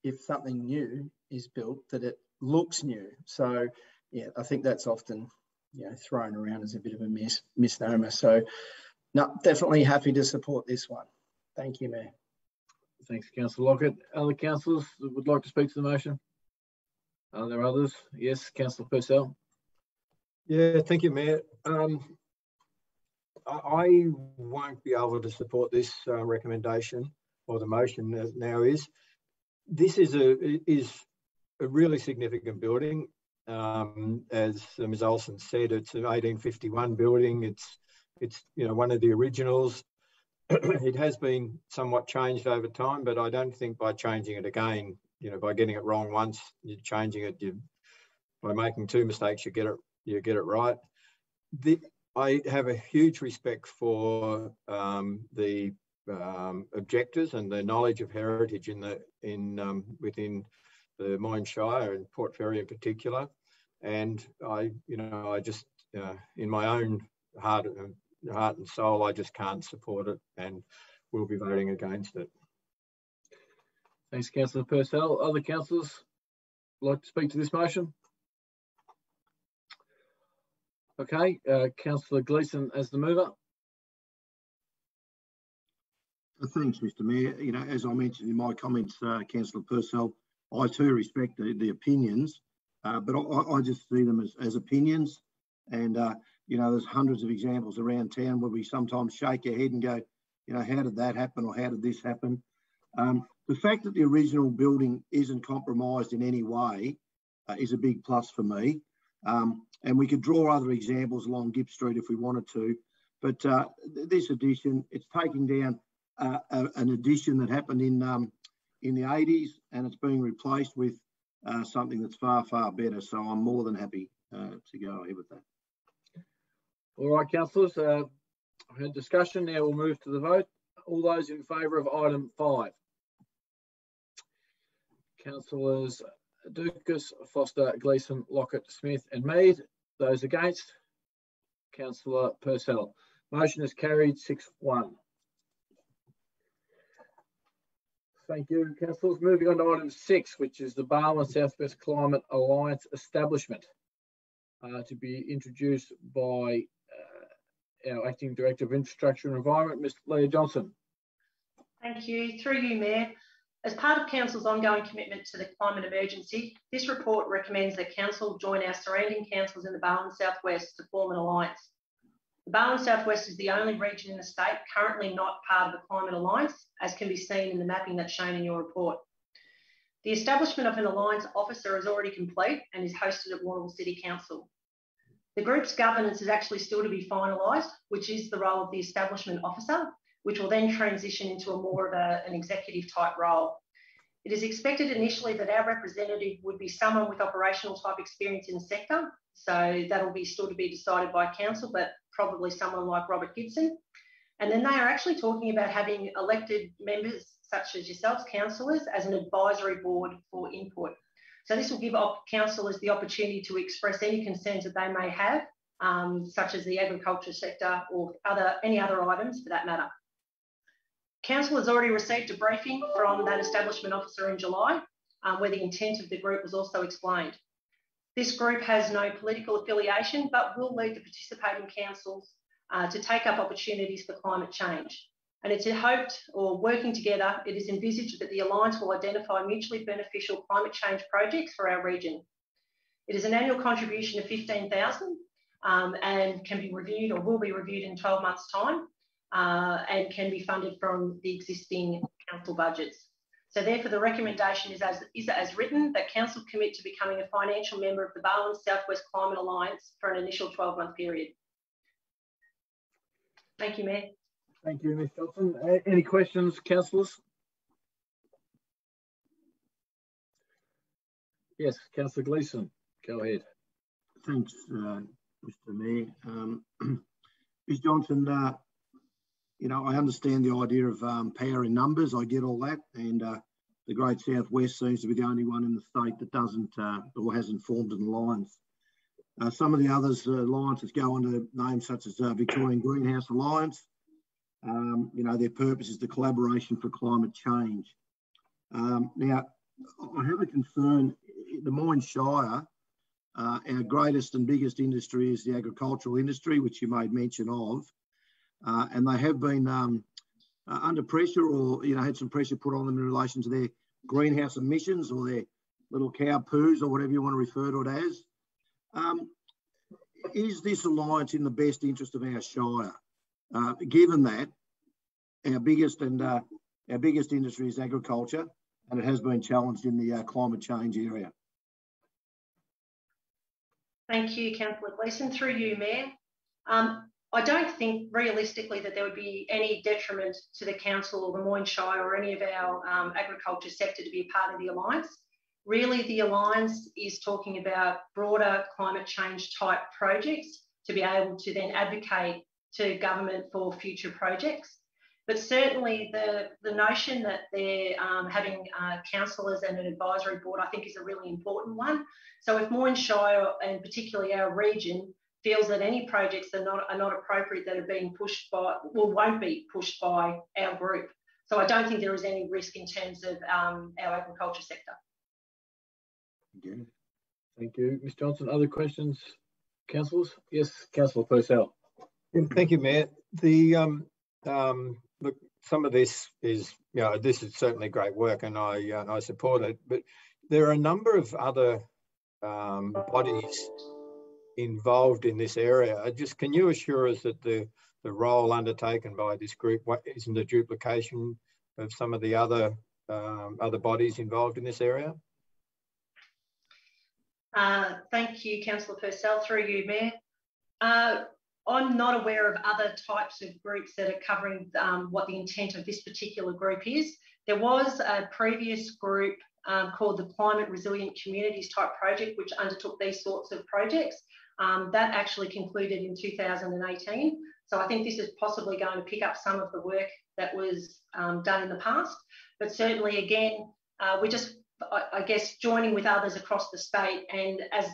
if something new is built, that it looks new. So, yeah, I think that's often, you know, thrown around as a bit of a misnomer. So, no, definitely happy to support this one. Thank you, Mayor. Thanks, Councillor Lockett. Other councillors that would like to speak to the motion? Are there others? Yes, Councillor Purcell. Yeah, thank you, Mayor. I won't be able to support this recommendation, or the motion now is. This is really significant building. As Ms. Olsen said, it's an 1851 building. It's one of the originals. It has been somewhat changed over time, but I don't think by changing it again, by getting it wrong once, you're changing it. By making 2 mistakes, you get it right. I have a huge respect for the objectors and the knowledge of heritage within the Moyne Shire and Port Fairy in particular. And I just in my own heart and soul, I just can't support it, and we'll be voting against it. Thanks, Councillor Purcell. Other councillors like to speak to this motion? Okay, Councillor Gleeson as the mover. Thanks, Mr. Mayor. As I mentioned in my comments, Councillor Purcell, I too respect the opinions, but I just see them as opinions. And, there's hundreds of examples around town where we sometimes shake our head and go, how did that happen, or how did this happen? The fact that the original building isn't compromised in any way is a big plus for me. And we could draw other examples along Gipp Street if we wanted to. But this addition, it's taking down an addition that happened in the 80s, and it's being replaced with something that's far, far better. So I'm more than happy to go ahead with that. All right, councillors, I've had discussion. Now we'll move to the vote. All those in favour of item 5? Councillors Dukas, Foster, Gleeson, Lockett, Smith and Mead. Those against? Councillor Purcell. Motion is carried 6-1. Thank you, councillors. Moving on to item 6, which is the Barwon South West Climate Alliance establishment, to be introduced by our Acting Director of Infrastructure and Environment, Ms. Leah Johnson. Thank you. Through you, Mayor. As part of Council's ongoing commitment to the climate emergency, this report recommends that Council join our surrounding councils in the Barwon South West to form an alliance. The Barwon South West is the only region in the state currently not part of the Climate Alliance, as can be seen in the mapping that's shown in your report. The establishment of an alliance officer is already complete and is hosted at Warrnambool City Council. The group's governance is actually still to be finalised, which is the role of the establishment officer, which will then transition into a more of an executive type role. It is expected initially that our representative would be someone with operational type experience in the sector. So that'll be still to be decided by council, but probably someone like Robert Gibson. And then they are actually talking about having elected members such as yourselves, councillors, as an advisory board for input. So this will give councillors the opportunity to express any concerns that they may have, such as the agriculture sector or any other items for that matter. Council has already received a briefing from that establishment officer in July, where the intent of the group was also explained. This group has no political affiliation, but will lead the participating councils to take up opportunities for climate change. And it's hoped, or working together, it is envisaged that the Alliance will identify mutually beneficial climate change projects for our region. It is an annual contribution of $15,000 and can be reviewed or will be reviewed in 12 months' time and can be funded from the existing council budgets. So therefore the recommendation is as written, that council commit to becoming a financial member of the Barwon South West Climate Alliance for an initial 12-month period. Thank you, Mayor. Thank you, Ms. Johnson. Any questions, councillors? Yes, Councillor Gleeson, go ahead. Thanks, Mr. Mayor. Ms. Johnson, I understand the idea of power in numbers. I get all that, and the Great South West seems to be the only one in the state that doesn't or hasn't formed an alliance. Some of the others alliances go under names such as Victorian Greenhouse Alliance. Their purpose is the collaboration for climate change. Now, I have a concern. The Moyne Shire, our greatest and biggest industry is the agricultural industry, which you made mention of. And they have been under pressure, or had some pressure put on them in relation to their greenhouse emissions or their little cow poos or whatever you want to refer to it as. Is this alliance in the best interest of our Shire, given that our biggest industry is agriculture, and it has been challenged in the climate change area? Thank you, Councillor Gleeson. Through you, Mayor. I don't think realistically that there would be any detriment to the council or the Moyne Shire or any of our agriculture sector to be a part of the Alliance. Really, the Alliance is talking about broader climate change type projects to be able to then advocate to government for future projects. But certainly the notion that they're having councillors and an advisory board, I think, is a really important one. So if Moyne Shire, and particularly our region, feels that any projects are not appropriate that are being pushed by, well, won't be pushed by our group. So I don't think there is any risk in terms of our agriculture sector. Okay. Thank you. Ms Johnson, other questions, councillors? Yes, Councillor Purcell. Thank you, Mayor. Look, some of this is, this is certainly great work, and I support it. But there are a number of other bodies involved in this area. Just can you assure us that the role undertaken by this group isn't a duplication of some of the other bodies involved in this area? Thank you, Councillor Purcell. Through you, Mayor. I'm not aware of other types of groups that are covering what the intent of this particular group is. There was a previous group called the Climate Resilient Communities type project, which undertook these sorts of projects. That actually concluded in 2018. So I think this is possibly going to pick up some of the work that was done in the past. But certainly, again, we're just, I guess, joining with others across the state. And as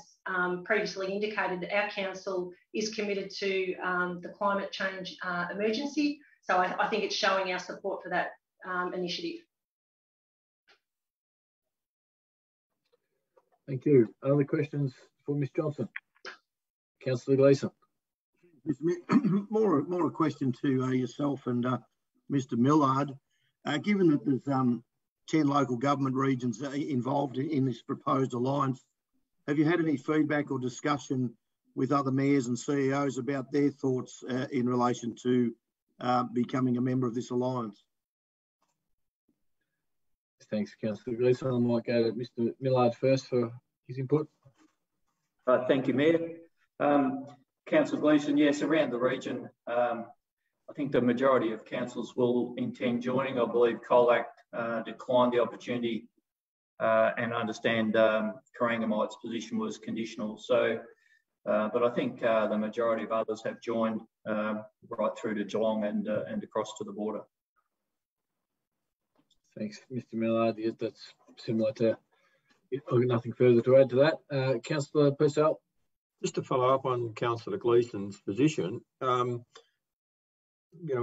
previously indicated, our council is committed to the climate change emergency. So I think it's showing our support for that initiative. Thank you. Other questions for Ms Johnson? Councillor Gleeson. More a question to yourself and Mr Millard. Given that there's 10 local government regions involved in this proposed alliance, have you had any feedback or discussion with other mayors and CEOs about their thoughts in relation to becoming a member of this alliance? Thanks, Councillor Gleeson. I might go to Mr Millard first for his input. Thank you, Mayor. Councillor Gleeson, yes, around the region, I think the majority of councils will intend joining. I believe Colac declined the opportunity and understand Corangamite's position was conditional. So, but I think the majority of others have joined right through to Geelong and across to the border. Thanks, Mr Millard. Yes, that's similar to, I've got nothing further to add to that. Councillor Purcell. Just to follow up on Councillor Gleeson's position,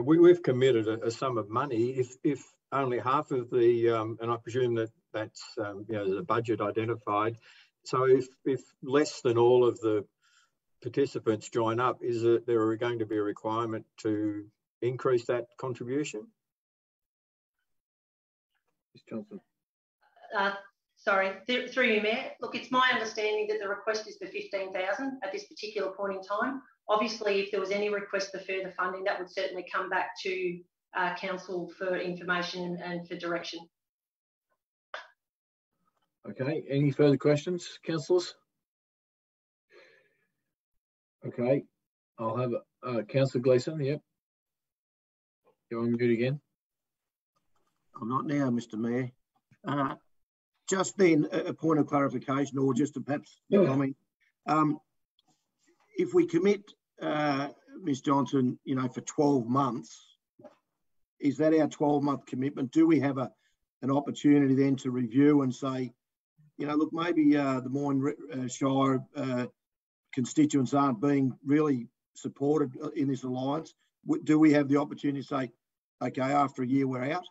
we've committed a sum of money. If only half of the, and I presume that's the budget identified. So if less than all of the participants join up, is there going to be a requirement to increase that contribution? Ms Johnson. Sorry, through you, Mayor. Look, it's my understanding that the request is for 15,000 at this particular point in time. Obviously, if there was any request for further funding, that would certainly come back to Council for information and for direction. Okay, any further questions, councillors? Okay, I'll have Councillor Gleeson, yep. You're on mute again. I'm not now, Mr Mayor. Just then, a point of clarification, or just to perhaps comment. If we commit, Ms Johnson, for 12 months, is that our 12-month commitment? Do we have an opportunity then to review and say, look, maybe the Moyne Shire constituents aren't being really supported in this alliance? Do we have the opportunity to say, okay, after a year, we're out?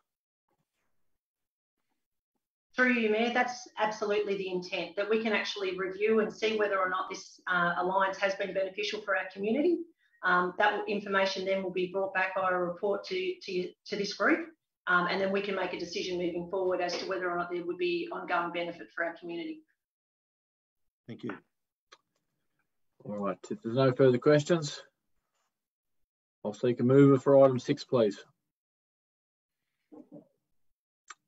Through you, Mayor, that's absolutely the intent, that we can actually review and see whether or not this alliance has been beneficial for our community. That information then will be brought back by a report to this group, and then we can make a decision moving forward as to whether or not there would be ongoing benefit for our community. Thank you. All right, if there's no further questions, I'll seek a mover for item 6, please.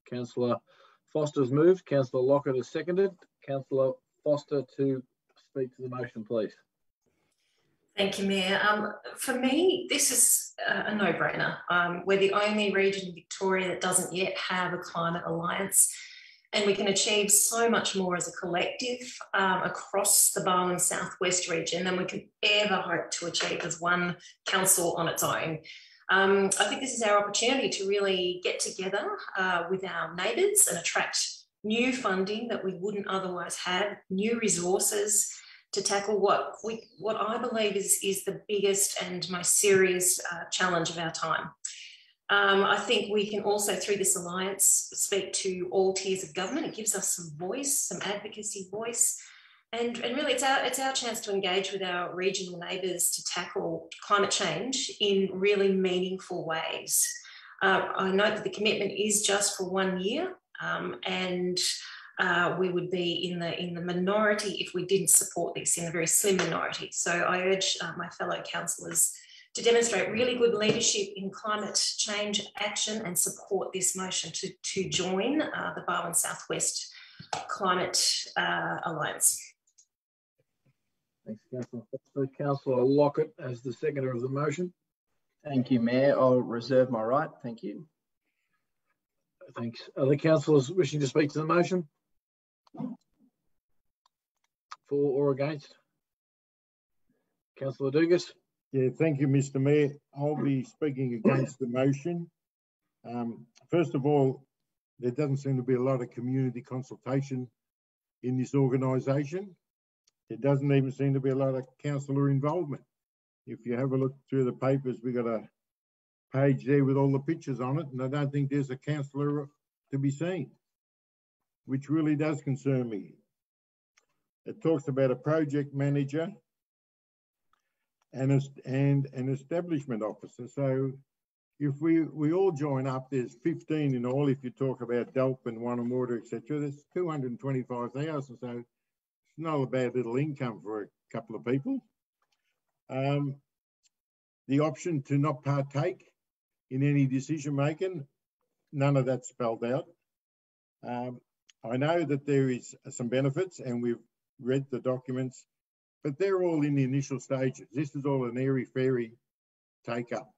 Councillor Foster's moved, Councillor Lockett has seconded. Councillor Foster to speak to the motion, please? Thank you, Mayor. For me, this is a no-brainer. We're the only region in Victoria that doesn't yet have a climate alliance, and we can achieve so much more as a collective across the Barwon Southwest region than we could ever hope to achieve as one council on its own. I think this is our opportunity to really get together with our neighbours and attract new funding that we wouldn't otherwise have, new resources to tackle what I believe is the biggest and most serious challenge of our time. I think we can also, through this alliance, speak to all tiers of government. It gives us some voice, some advocacy voice, and really it's our chance to engage with our regional neighbours to tackle climate change in really meaningful ways. I know that the commitment is just for 1 year, and we would be in the minority if we didn't support this, in a very slim minority. So I urge my fellow councillors to demonstrate really good leadership in climate change action and support this motion to join the Barwon Southwest Climate Alliance. Thanks, Councillor. So Councillor Lockett as the seconder of the motion. Thank you, Mayor. I'll reserve my right. Thank you. Thanks. Other councillors wishing to speak to the motion? For or against? Councillor Dugas. Yeah, thank you, Mr. Mayor. I'll be speaking against the motion. First of all, there doesn't seem to be a lot of community consultation in this organisation. There doesn't even seem to be a lot of councillor involvement. If you have a look through the papers, we've got a page there with all the pictures on it, and I don't think there's a councillor to be seen, which really does concern me. It talks about a project manager and an establishment officer. So if we all join up, there's 15 in all. If you talk about DELP and Wannamuda, etc., there's 225,000. So it's not a bad little income for a couple of people. The option to not partake in any decision making, none of that's spelled out. I know that there is some benefits, and we've read the documents, but they're all in the initial stages. This is all an airy-fairy take-up.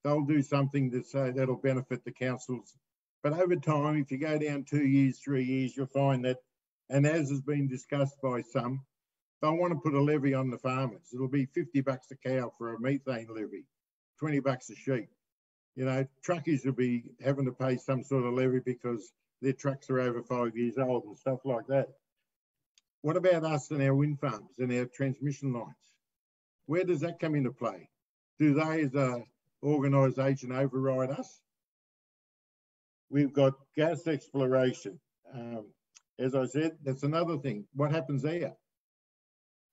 They'll do something to say that'll benefit the councils. But over time, if you go down 2 years, 3 years, you'll find that, and as has been discussed by some, they'll want to put a levy on the farmers. It'll be $50 a cow for a methane levy, $20 a sheep. You know, truckies will be having to pay some sort of levy because their trucks are over 5 years old and stuff like that. What about us and our wind farms and our transmission lines? Where does that come into play? Do they as an organisation override us? We've got gas exploration. As I said, that's another thing. What happens there?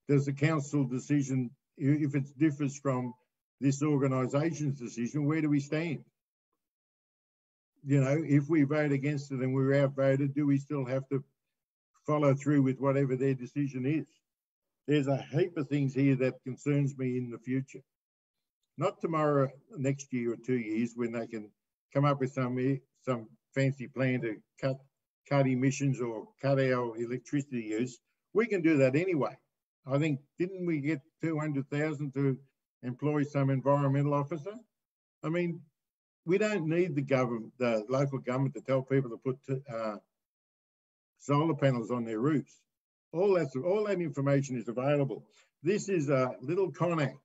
Does the council decision, if it differs from this organisation's decision, where do we stand? You know, if we vote against it and we're outvoted, do we still have to follow through with whatever their decision is? There's a heap of things here that concerns me in the future. Not tomorrow, next year or 2 years, when they can come up with some fancy plan to cut emissions or cut our electricity use. We can do that anyway. I think, didn't we get 200,000 to employ some environmental officer? I mean, we don't need the local government to tell people to put solar panels on their roofs. All that information is available. This is a little con act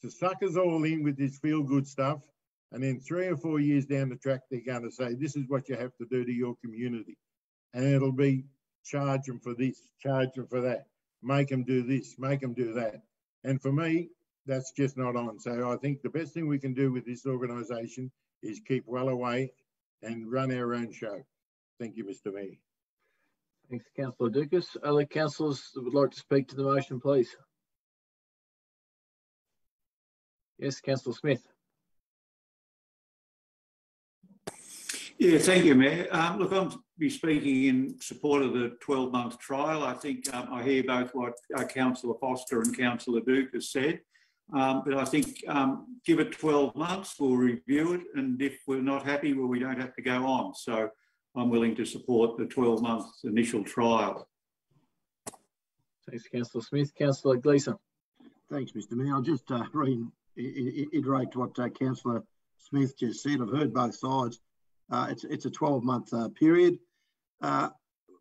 to suck us all in with this feel-good stuff, and then 3 or 4 years down the track, they're going to say, this is what you have to do to your community. And it'll be, charge them for this, charge them for that, make them do this, make them do that. And for me, that's just not on. So I think the best thing we can do with this organisation is keep well away and run our own show. Thank you, Mr. Mayor. Thanks, Councillor Dukas. Other councillors that would like to speak to the motion, please. Yes, Councillor Smith. Yeah, thank you, Mayor. Look, I'll be speaking in support of the 12-month trial. I think I hear both what Councillor Foster and Councillor Duke has said, but I think give it 12 months, we'll review it, and if we're not happy, well, we don't have to go on. So I'm willing to support the 12-month initial trial. Thanks, Councillor Smith. Councillor Gleeson. Thanks, Mr Mayor. I'll just reiterate what Councillor Smith just said. I've heard both sides. It's a 12-month period.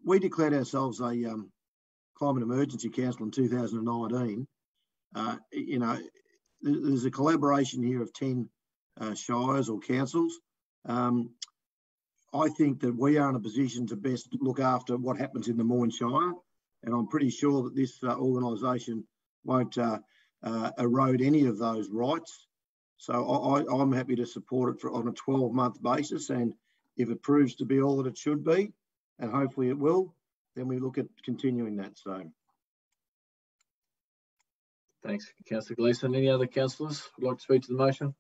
We declared ourselves a climate emergency council in 2019. You know, there's a collaboration here of 10 shires or councils. I think that we are in a position to best look after what happens in the Moyne Shire, and I'm pretty sure that this organisation won't erode any of those rights. So I'm happy to support it on a 12-month basis, and if it proves to be all that it should be, and hopefully it will, then we look at continuing that. So, thanks, Councillor Gleeson. Any other councillors would like to speak to the motion?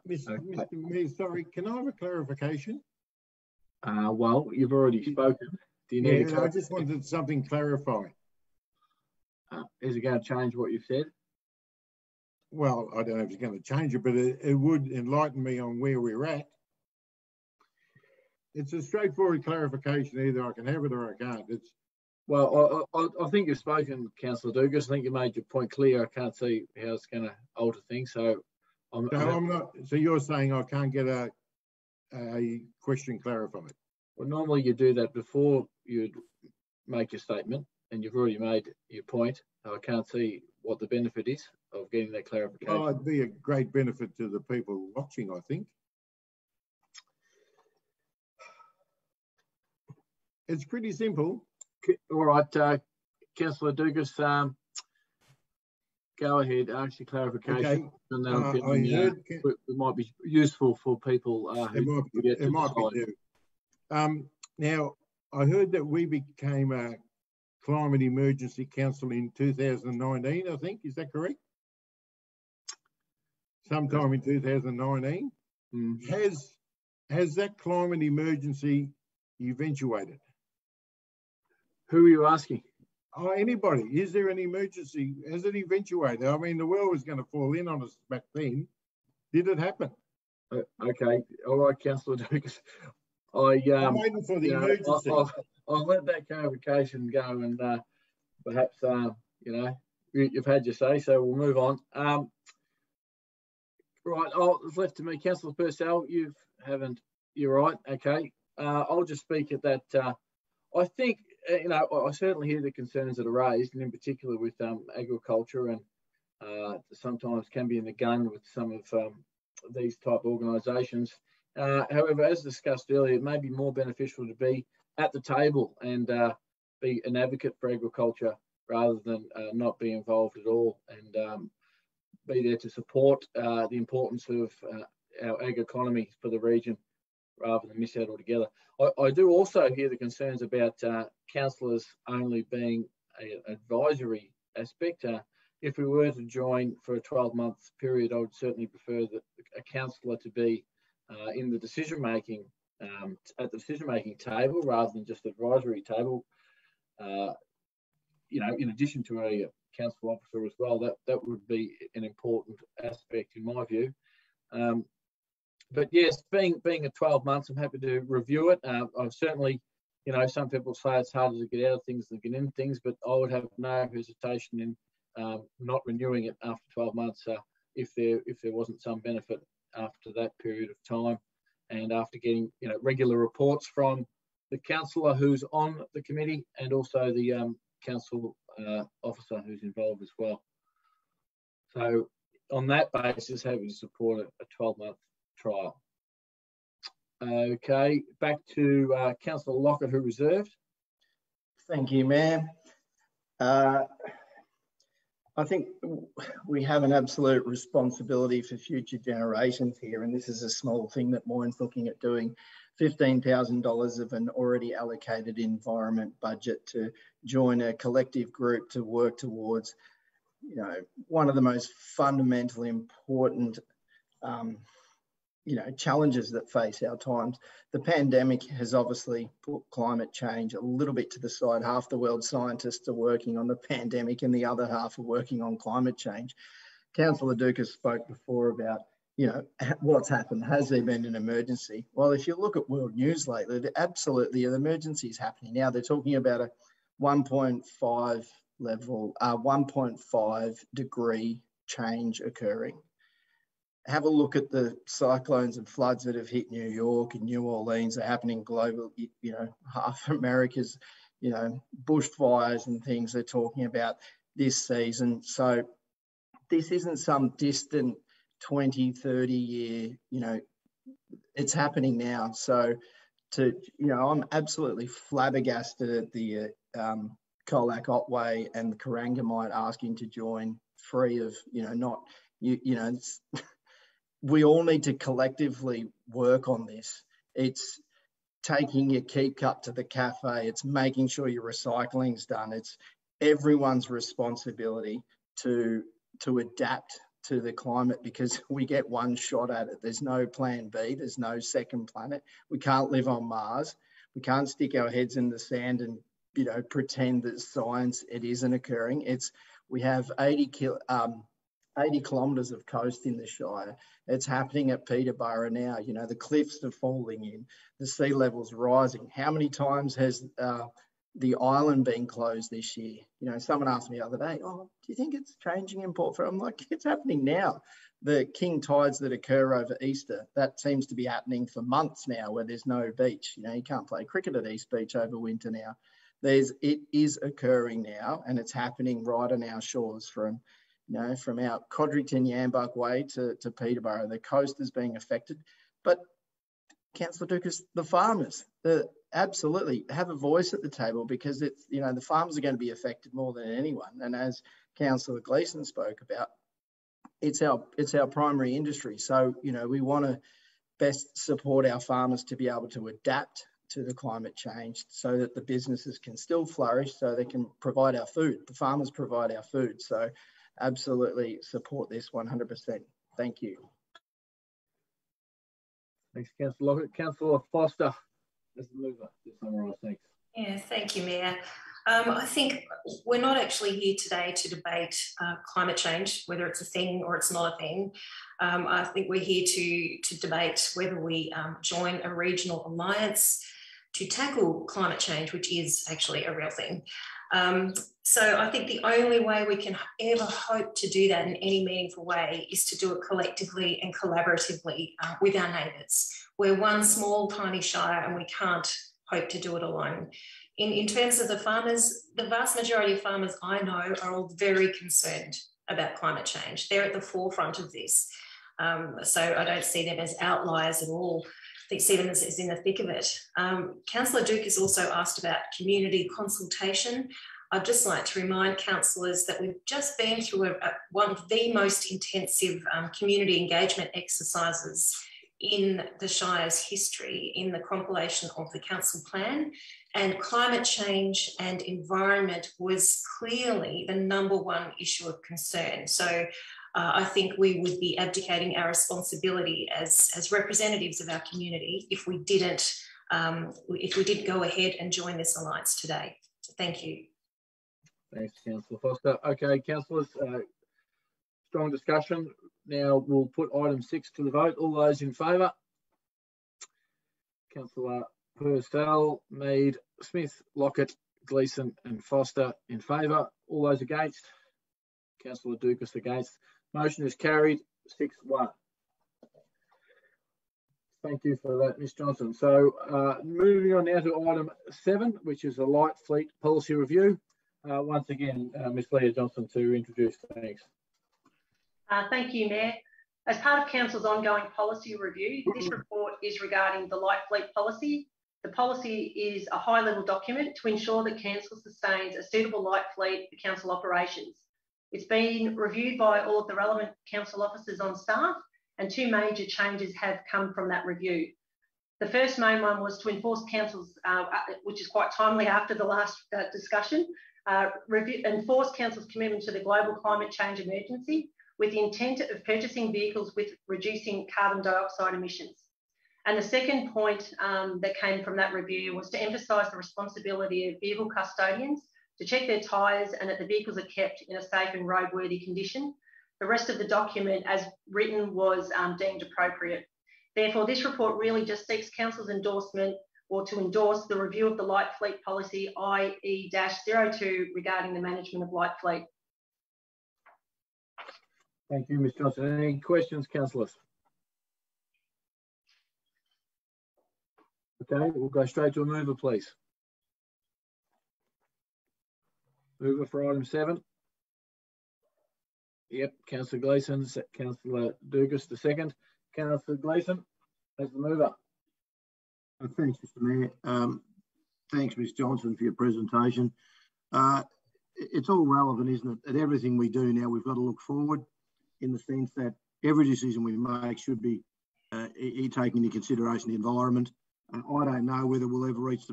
Mr. Mayor, sorry, can I have a clarification? Well, you've already spoken. Do you need I just wanted something clarified. Is it going to change what you've said? Well, I don't know if it's going to change it, but it would enlighten me on where we're at. It's a straightforward clarification. Either I can have it or I can't. It's well, I think you've spoken, Councillor Dugas. I think you made your point clear. I can't see how it's going to alter things. So I'm not. So you're saying I can't get a question clarified? Well, normally you do that before you make your statement, and you've already made your point. I can't see what the benefit is of getting that clarification. Oh, it'd be a great benefit to the people watching, I think. It's pretty simple. All right, Councillor Dugas, go ahead, ask your clarification. Okay. And it might be useful for people who get to decide. Now, I heard that we became a climate emergency council in 2019, I think. Is that correct? Sometime in 2019. Has that climate emergency eventuated? Who are you asking? Oh, anybody. Is there an emergency? Has it eventuated? I mean, the world was going to fall in on us back then. Did it happen? Okay. All right, Councillor Dugas. I'm waiting for the emergency. I'll let that clarification go, and perhaps you've had your say, so we'll move on. Right, it's left to me, Councillor Purcell. You're right. Okay, I'll just speak at that. I think I certainly hear the concerns that are raised, and in particular with agriculture, and sometimes can be in the gun with some of these type of organisations. However, as discussed earlier, it may be more beneficial to be at the table and be an advocate for agriculture rather than not be involved at all, and be there to support the importance of our ag economy for the region rather than miss out altogether. I do also hear the concerns about councillors only being an advisory aspect. If we were to join for a 12-month period, I would certainly prefer that a councillor to be in the decision-making, at the decision-making table rather than just advisory table. In addition to a council officer as well, that would be an important aspect in my view. But yes, being at 12 months, I'm happy to review it. I've certainly, some people say it's harder to get out of things than get in things, but I would have no hesitation in not renewing it after 12 months if there wasn't some benefit after that period of time, and after getting regular reports from the councillor who's on the committee and also the council officer who's involved as well. So on that basis, happy to support a 12-month trial. Okay, back to Councillor Lockett, who reserved. Thank you, Mayor. I think we have an absolute responsibility for future generations here, and this is a small thing that Moyne's looking at doing. $15,000 of an already allocated environment budget to join a collective group to work towards, one of the most fundamentally important challenges that face our times. The pandemic has obviously put climate change a little bit to the side. Half the world's scientists are working on the pandemic and the other half are working on climate change. Councillor Dukas spoke before about you know, what's happened? Has there been an emergency? Well, if you look at world news lately, absolutely an emergency is happening now. They're talking about a 1.5 level, 1.5 degree change occurring. Have a look at the cyclones and floods that have hit New York and New Orleans. Are happening globally. You know, half America's, you know, bushfires and things they're talking about this season. So this isn't some distant 20, 30 year, you know, it's happening now. So you know, I'm absolutely flabbergasted at the Colac Otway and the Corangamite asking to join free of, you know, not, you know, it's, we all need to collectively work on this. It's taking your keep cup to the cafe. It's making sure your recycling's done. It's everyone's responsibility to adapt to the climate, because we get one shot at it. There's no plan B. There's no second planet. We can't live on Mars. We can't stick our heads in the sand and, you know, pretend that science, it isn't occurring. We have 80 kilometres of coast in the Shire. It's happening at Peterborough now. You know, the cliffs are falling in, the sea level's rising. How many times has the island been closed this year? You know, someone asked me the other day, oh, do you think it's changing in Port Phillip? I'm like, it's happening now. The king tides that occur over Easter, that seems to be happening for months now, where there's no beach. You know, you can't play cricket at East Beach over winter now. It is occurring now, and it's happening right on our shores from, you know, from our Codrington Yambuck Way to Peterborough. The coast is being affected. But Councillor Dukas, the farmers, absolutely have a voice at the table, because it's, you know, the farmers are going to be affected more than anyone. And as Councillor Gleeson spoke about, it's our primary industry. So, you know, we want to best support our farmers to be able to adapt to the climate change, so that the businesses can still flourish, so they can provide our food. The farmers provide our food. So absolutely support this 100%. Thank you. Thanks, Councillor Lockett. Councillor Foster, as the mover, to summarise. Thanks. Yeah, thank you, Mayor. I think we're not actually here today to debate climate change, whether it's a thing or it's not a thing. I think we're here to debate whether we join a regional alliance to tackle climate change, which is actually a real thing. So I think the only way we can ever hope to do that in any meaningful way is to do it collectively and collaboratively with our neighbours. We're one small, tiny shire, and we can't hope to do it alone. In terms of the farmers, the vast majority of farmers I know are all very concerned about climate change. They're at the forefront of this. So I don't see them as outliers at all. I see them as in the thick of it. Councillor Dukas also asked about community consultation. I'd just like to remind councillors that we've just been through one of the most intensive community engagement exercises in the Shire's history, in the compilation of the council plan, and climate change and environment was clearly the number1 issue of concern. So I think we would be abdicating our responsibility as representatives of our community if we didn't go ahead and join this alliance today. Thank you. Thanks, Councillor Foster. Okay, councillors, strong discussion. Now we'll put item 6 to the vote. All those in favour? Councillor Purcell, Mead, Smith, Lockett, Gleeson and Foster in favour. All those against? Councillor Dukas against. Motion is carried 6-1. Thank you for that, Ms Johnson. So moving on now to item 7, which is a light fleet policy review. Once again, Ms Leah Johnson to introduce. Thanks. Thank you, Mayor. As part of Council's ongoing policy review, this report is regarding the light fleet policy. The policy is a high-level document to ensure that Council sustains a suitable light fleet for Council operations. It's been reviewed by all of the relevant Council officers on staff, and 2 major changes have come from that review. The first main one was to enforce Council's, which is quite timely after the last discussion, enforce Council's commitment to the global climate change emergency with the intent of purchasing vehicles with reducing carbon dioxide emissions. And the second point that came from that review was to emphasise the responsibility of vehicle custodians to check their tyres and that the vehicles are kept in a safe and roadworthy condition. The rest of the document as written was deemed appropriate. Therefore, this report really just seeks Council's endorsement or to endorse the review of the light fleet policy IE-02 regarding the management of light fleet. Thank you, Ms Johnson. Any questions, councillors? Okay, we'll go straight to a mover, please. Mover for item 7. Yep, Councillor Gleeson, Councillor Dugas, the second. Councillor Gleeson as the mover. Thanks, Mr Mayor. Thanks, Ms Johnson, for your presentation. It's all relevant, isn't it? At everything we do now, we've got to look forward in the sense that every decision we make should be taking into consideration the environment. I don't know whether we'll ever reach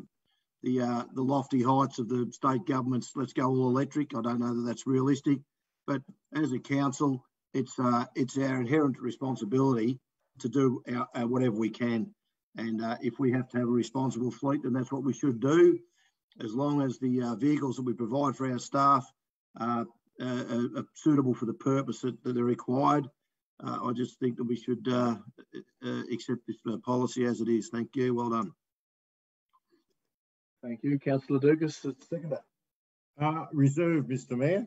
the lofty heights of the state government's let's go all electric. I don't know that that's realistic, but as a council, it's our inherent responsibility to do whatever we can. And if we have to have a responsible fleet, then that's what we should do, as long as the vehicles that we provide for our staff are suitable for the purpose that they're required. I just think that we should accept this policy as it is. Thank you. Well done. Thank you. Councillor Dugas, the seconder. Reserve, Mr Mayor.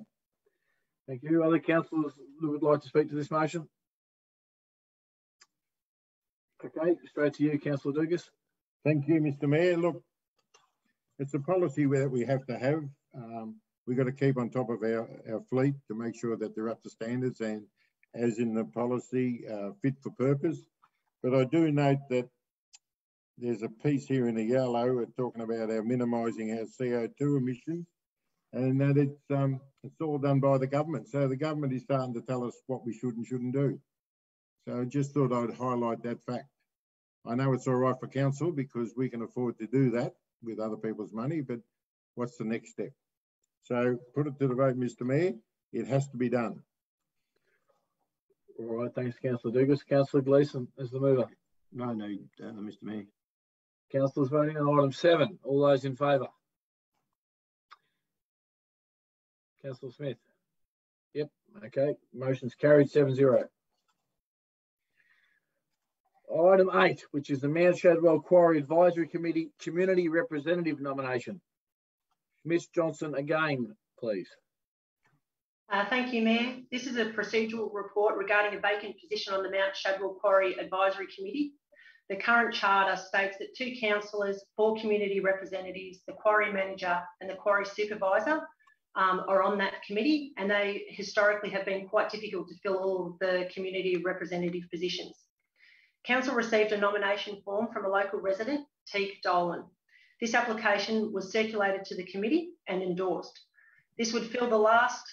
Thank you. Other councillors who would like to speak to this motion? Okay, straight to you, Councillor Dugas. Thank you, Mr Mayor. Look, it's a policy that we have to have. We've got to keep on top of our fleet to make sure that they're up to standards and, as in the policy, fit for purpose. But I do note that there's a piece here in the yellow talking about our minimising our CO2 emissions, and that it's all done by the government. So the government is starting to tell us what we should and shouldn't do. So I just thought I'd highlight that fact. I know it's all right for council because we can afford to do that with other people's money, but what's the next step? So put it to the vote, Mr Mayor. It has to be done. All right, thanks, Councillor Dugas. Councillor Gleeson is the mover. No, Mr Mayor. Councillors voting on item 7. All those in favour? Councillor Smith. Yep, okay. Motion's carried 7-0. Item 8, which is the Mount Shadwell Quarry Advisory Committee Community Representative nomination. Ms Johnson again, please. Thank you, Mayor. This is a procedural report regarding a vacant position on the Mount Shadwell Quarry Advisory Committee. The current charter states that 2 councillors, 4 community representatives, the quarry manager and the quarry supervisor are on that committee, and they historically have been quite difficult to fill all of the community representative positions. Council received a nomination form from a local resident, Teague Dolan. This application was circulated to the committee and endorsed. This would fill the last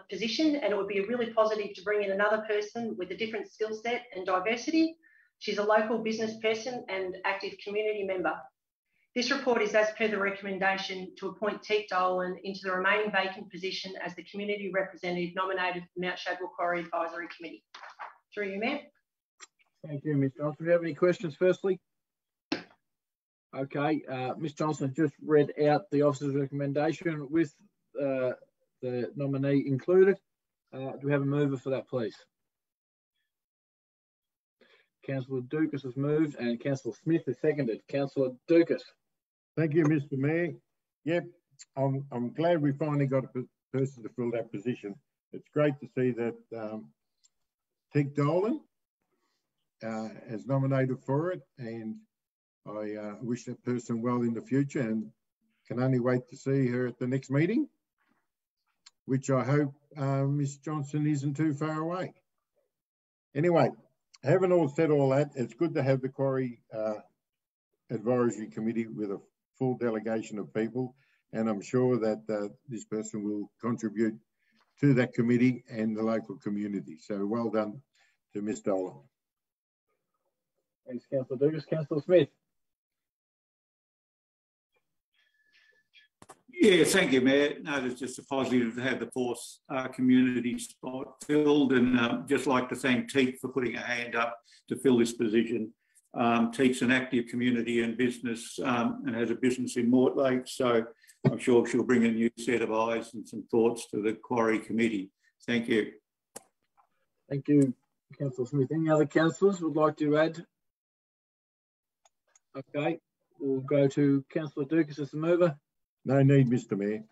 position, and it would be really positive to bring in another person with a different skill set and diversity. She's a local business person and active community member. This report is as per the recommendation to appoint Teague Dolan into the remaining vacant position as the community representative nominated for the Mount Shadwell Quarry Advisory Committee. Through you, Mayor. Thank you, Ms Johnson. Do you have any questions firstly? Okay, Ms Johnson just read out the officer's recommendation with the nominee included. Do we have a mover for that, please? Councillor Dukas has moved and Councillor Smith has seconded. Councillor Dukas. Thank you, Mr Mayor. Yep, I'm glad we finally got a person to fill that position. It's great to see that Teague Dolan has nominated for it, and I wish that person well in the future and can only wait to see her at the next meeting, which I hope Ms Johnson isn't too far away. Anyway, having all said all that, it's good to have the Quarry Advisory Committee with a full delegation of people, and I'm sure that this person will contribute to that committee and the local community. So well done to Ms Dolan. Thanks, Councillor Dugas. Councillor Smith. Yeah, thank you, Mayor. No, it's just a positive to have the 4th community spot filled, and just like to thank Teague for putting a hand up to fill this position. Teague's an active community and business and has a business in Mortlake, so I'm sure she'll bring a new set of eyes and some thoughts to the Quarry Committee. Thank you. Thank you, Councillor Smith. Any other councillors would like to add? Okay, we'll go to Councillor Dukas as the mover. No need, Mr Mayor.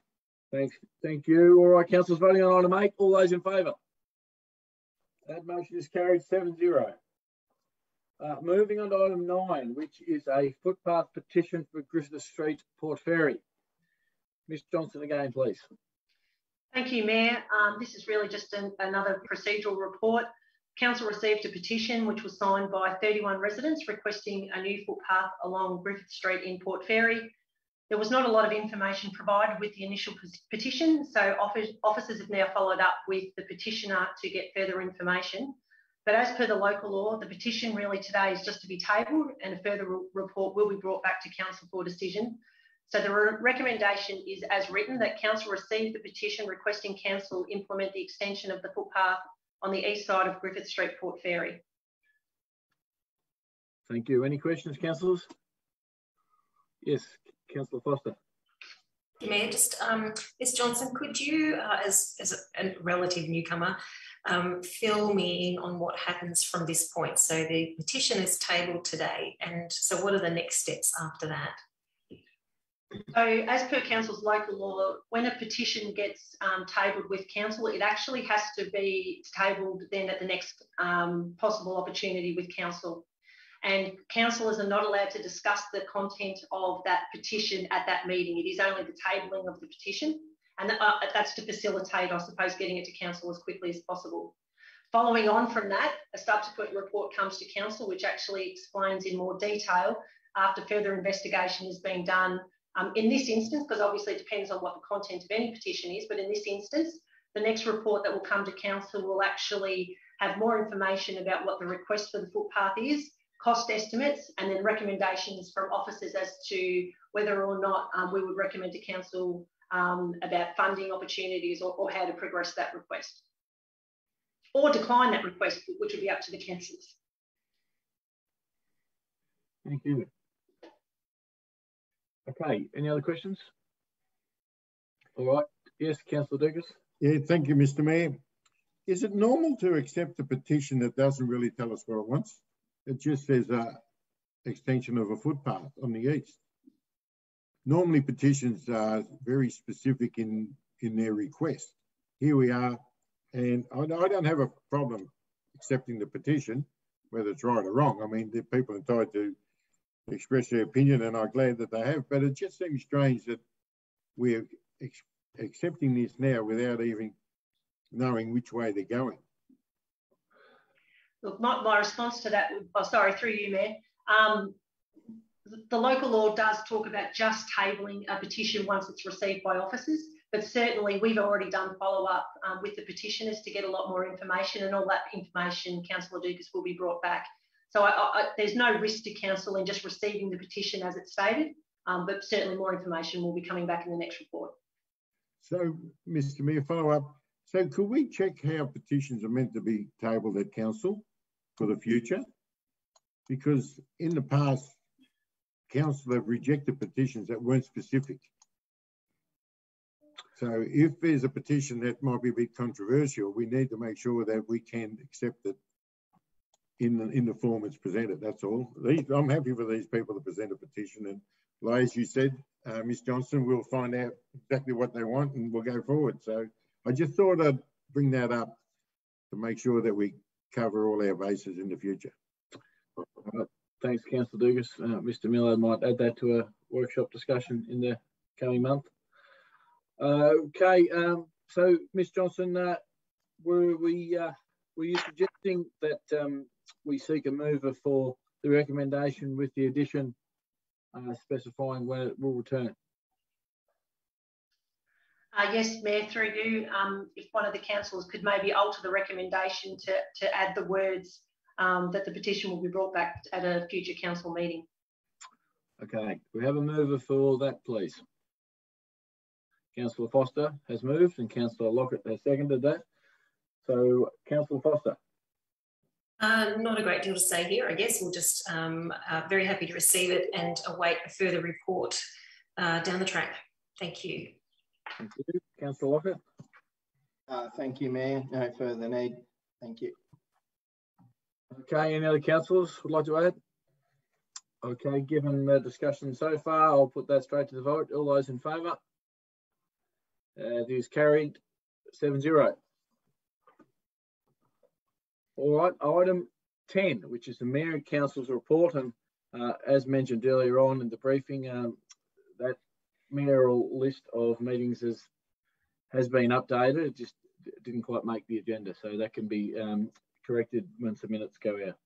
Thanks. Thank you. All right, councillors voting on item 8. All those in favour? That motion is carried 7-0. Moving on to item 9, which is a footpath petition for Griffith Street, Port Fairy. Ms Johnson again, please. Thank you, Mayor. This is really just another procedural report. Council received a petition which was signed by 31 residents requesting a new footpath along Griffith Street in Port Fairy. There was not a lot of information provided with the initial petition, so officers have now followed up with the petitioner to get further information. But as per the local law, the petition really today is just to be tabled and a further report will be brought back to Council for decision. So the recommendation is as written, that Council receive the petition requesting Council implement the extension of the footpath on the east side of Griffith Street, Port Fairy. Thank you. Any questions, councillors? Yes, Councillor Foster. Mayor, just Ms Johnson, could you, as a relative newcomer, fill me in on what happens from this point? So the petition is tabled today, and so what are the next steps after that? So as per Council's local law, when a petition gets tabled with Council, it actually has to be tabled then at the next possible opportunity with Council. And councillors are not allowed to discuss the content of that petition at that meeting. It is only the tabling of the petition, and that's to facilitate, I suppose, getting it to council as quickly as possible. Following on from that, a subsequent report comes to council, which actually explains in more detail after further investigation is being done. In this instance, because obviously it depends on what the content of any petition is, but in this instance, the next report that will come to council will actually have more information about what the request for the footpath is, cost estimates, and then recommendations from officers as to whether or not we would recommend to council about funding opportunities or how to progress that request. Or decline that request, which would be up to the councillors. Thank you. Okay, any other questions? All right, yes, Councillor Dukas. Yeah, thank you, Mr Mayor. Is it normal to accept a petition that doesn't really tell us what it wants? It just says extension of a footpath on the east. Normally petitions are very specific in their request. Here we are, and I don't have a problem accepting the petition, whether it's right or wrong. I mean, the people are entitled to express their opinion, and I'm glad that they have, but it just seems strange that we're accepting this now without even knowing which way they're going. Look, my response to that, sorry, through you, Mayor. The local law does talk about just tabling a petition once it's received by officers, but certainly we've already done follow-up with the petitioners to get a lot more information, and all that information, Councillor Dukas, will be brought back. So there's no risk to council in just receiving the petition as it's stated, but certainly more information will be coming back in the next report. So, Mr Mayor, follow up. So could we check how petitions are meant to be tabled at council for the future? Because in the past, council have rejected petitions that weren't specific. So if there's a petition that might be a bit controversial, we need to make sure that we can accept it in the form it's presented. That's all. I'm happy for these people to present a petition, and as you said, Ms Johnson, we'll find out exactly what they want and we'll go forward. So I just thought I'd bring that up to make sure that we cover all our bases in the future. Thanks, Councillor Dugas. Mr Miller might add that to a workshop discussion in the coming month. Okay, so Ms Johnson, were you suggesting that we seek a mover for the recommendation with the addition specifying when it will return? Yes, Mayor, through you, if one of the councillors could maybe alter the recommendation to add the words that the petition will be brought back at a future council meeting. Okay, we have a mover for that, please. Councillor Foster has moved and Councillor Lockett has seconded that. So, Councillor Foster. Not a great deal to say here. I guess we'll just very happy to receive it and await a further report down the track. Thank you. Thank you. Councillor Lockett. Thank you, Mayor. No further need. Thank you. Okay, any other councillors would like to add? Okay, given the discussion so far, I'll put that straight to the vote. All those in favour? It is carried 7-0. All right, item 10, which is the Mayor and Council's report, and as mentioned earlier on in the briefing, that mayoral list of meetings has been updated. It just didn't quite make the agenda, so that can be corrected once the minutes go out.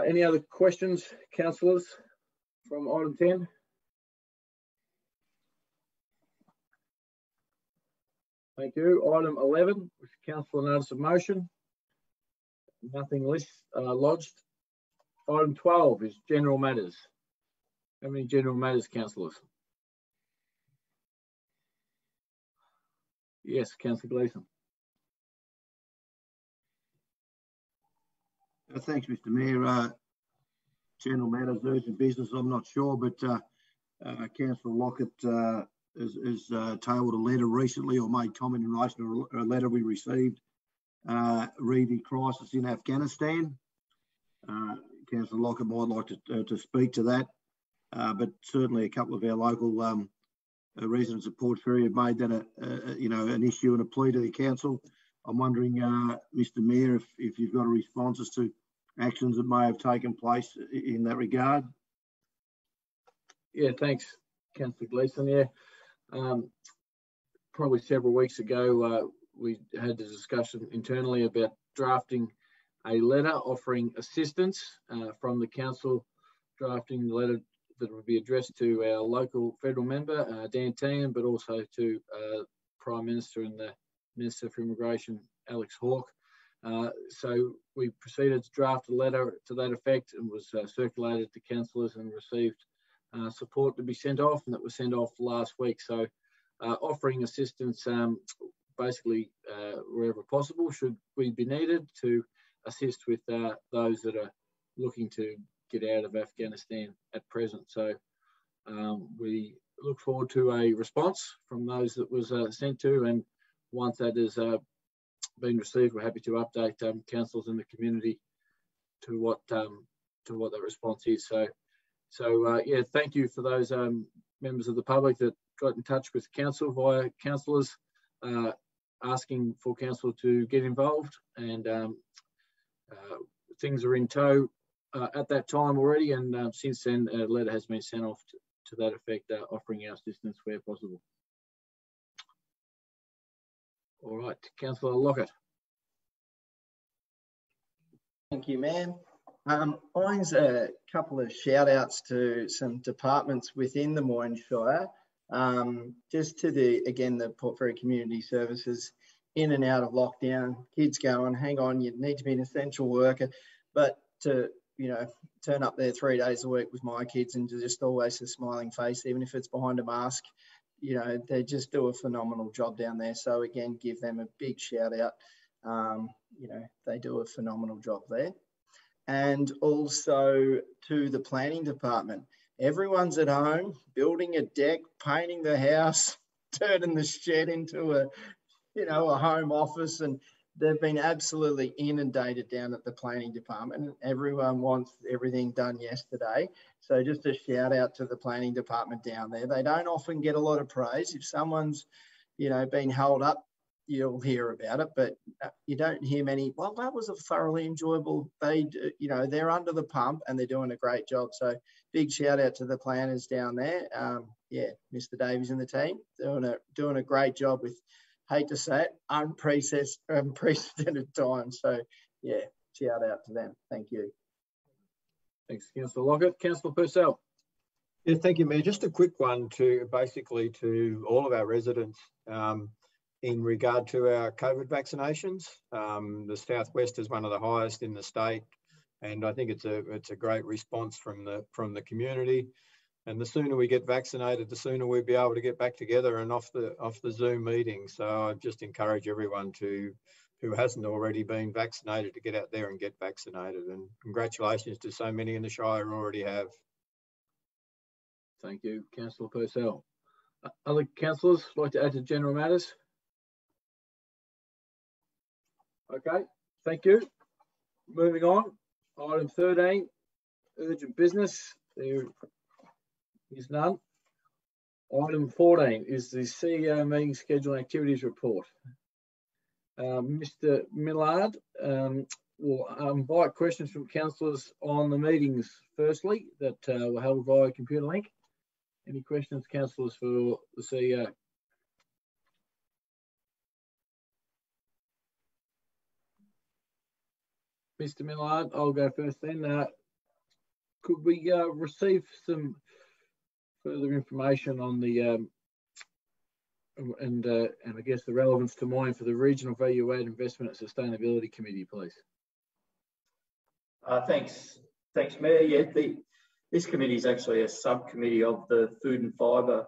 Any other questions, councillors, from item 10? Thank you. Item 11, which is councillor notice of motion. Nothing lodged. Item 12 is general matters. How many general matters, councillors? Yes, Councillor Gleeson. Thanks, Mr. Mayor. General matters, urgent business, I'm not sure, but Councillor Lockett has tabled a letter recently, or made comment in relation to a letter we received re the crisis in Afghanistan. Councillor Lockett might like to speak to that, but certainly a couple of our local residents of Port Fairy have made that an issue and a plea to the council. I'm wondering, Mr. Mayor, if you've got a response as to actions that may have taken place in that regard. Yeah, thanks, Councillor Gleeson. Yeah, probably several weeks ago, we had the discussion internally about drafting a letter offering assistance from the council, drafting the letter that would be addressed to our local federal member, Dan Tehan, but also to Prime Minister and the Minister for Immigration, Alex Hawke. So we proceeded to draft a letter to that effect, and was circulated to councillors and received support to be sent off, and that was sent off last week. So offering assistance basically wherever possible, should we be needed, to assist with those that are looking to get out of Afghanistan at present. So we look forward to a response from those that was sent to, and once that has been received, we're happy to update councillors in the community to what that response is. So yeah, thank you for those members of the public that got in touch with council via councillors asking for council to get involved, and things are in tow at that time already, and since then a letter has been sent off to that effect, offering our assistance where possible. All right, Councillor Lockett. Thank you, Mayor. Mine's a couple of shout outs to some departments within the Moyne Shire. Just to the Port Fairy Community Services, in and out of lockdown, kids going, hang on, you need to be an essential worker, but to, turn up there 3 days a week with my kids and to just always a smiling face, even if it's behind a mask, they just do a phenomenal job down there. So again, give them a big shout out. They do a phenomenal job there. And also to the planning department, everyone's at home, building a deck, painting the house, turning the shed into a home office, and they've been absolutely inundated down at the planning department. Everyone wants everything done yesterday. So just a shout out to the planning department down there. They don't often get a lot of praise. If someone's, been held up, you'll hear about it, but you don't hear many, well, that was a thoroughly enjoyable, they're under the pump and they're doing a great job. So big shout out to the planners down there. Yeah, Mr. Davies and the team doing a great job with, hate to say it, unprecedented times. So yeah, shout out to them. Thank you. Thanks, Councillor Lockett. Councillor Purcell. Yeah, thank you, Mayor. Just a quick one to all of our residents in regard to our COVID vaccinations. The Southwest is one of the highest in the state, and I think it's a great response from the community. And the sooner we get vaccinated, the sooner we'll be able to get back together and off the Zoom meeting. So I just encourage everyone who hasn't already been vaccinated to get out there and get vaccinated. And congratulations to so many in the Shire who already have. Thank you, Councillor Purcell. Other councillors like to add to general matters? Okay, thank you. moving on, item 13, urgent business. There is none. Item 14 is the CEO meeting schedule and activities report. Mr. Millard will invite questions from councillors on the meetings firstly that were held via computer link. Any questions, councillors, for the CEO? Mr. Millard, I'll go first then. Could we receive some further information on the and I guess the relevance to mine for the Regional Value Add Investment and Sustainability Committee, please? Thanks, Mayor. Yeah, this committee is actually a subcommittee of the Food and Fibre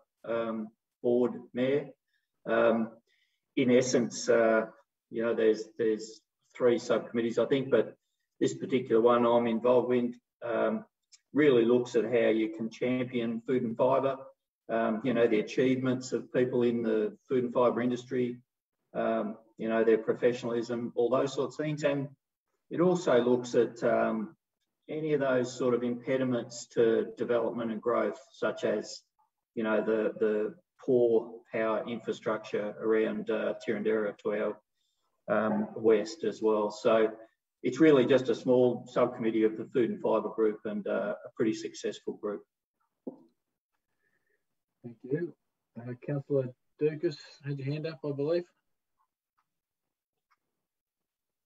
Board, Mayor. In essence, you know, there's 3 subcommittees, I think, but this particular one I'm involved in really looks at how you can champion food and fibre, you know, the achievements of people in the food and fibre industry, you know, their professionalism, all those sorts of things. And it also looks at any of those sort of impediments to development and growth, such as, you know, the poor power infrastructure around Tirrandera to our west as well. So it's really just a small subcommittee of the Food and Fibre group, and a pretty successful group. Thank you. Councillor Dukas had your hand up, I believe.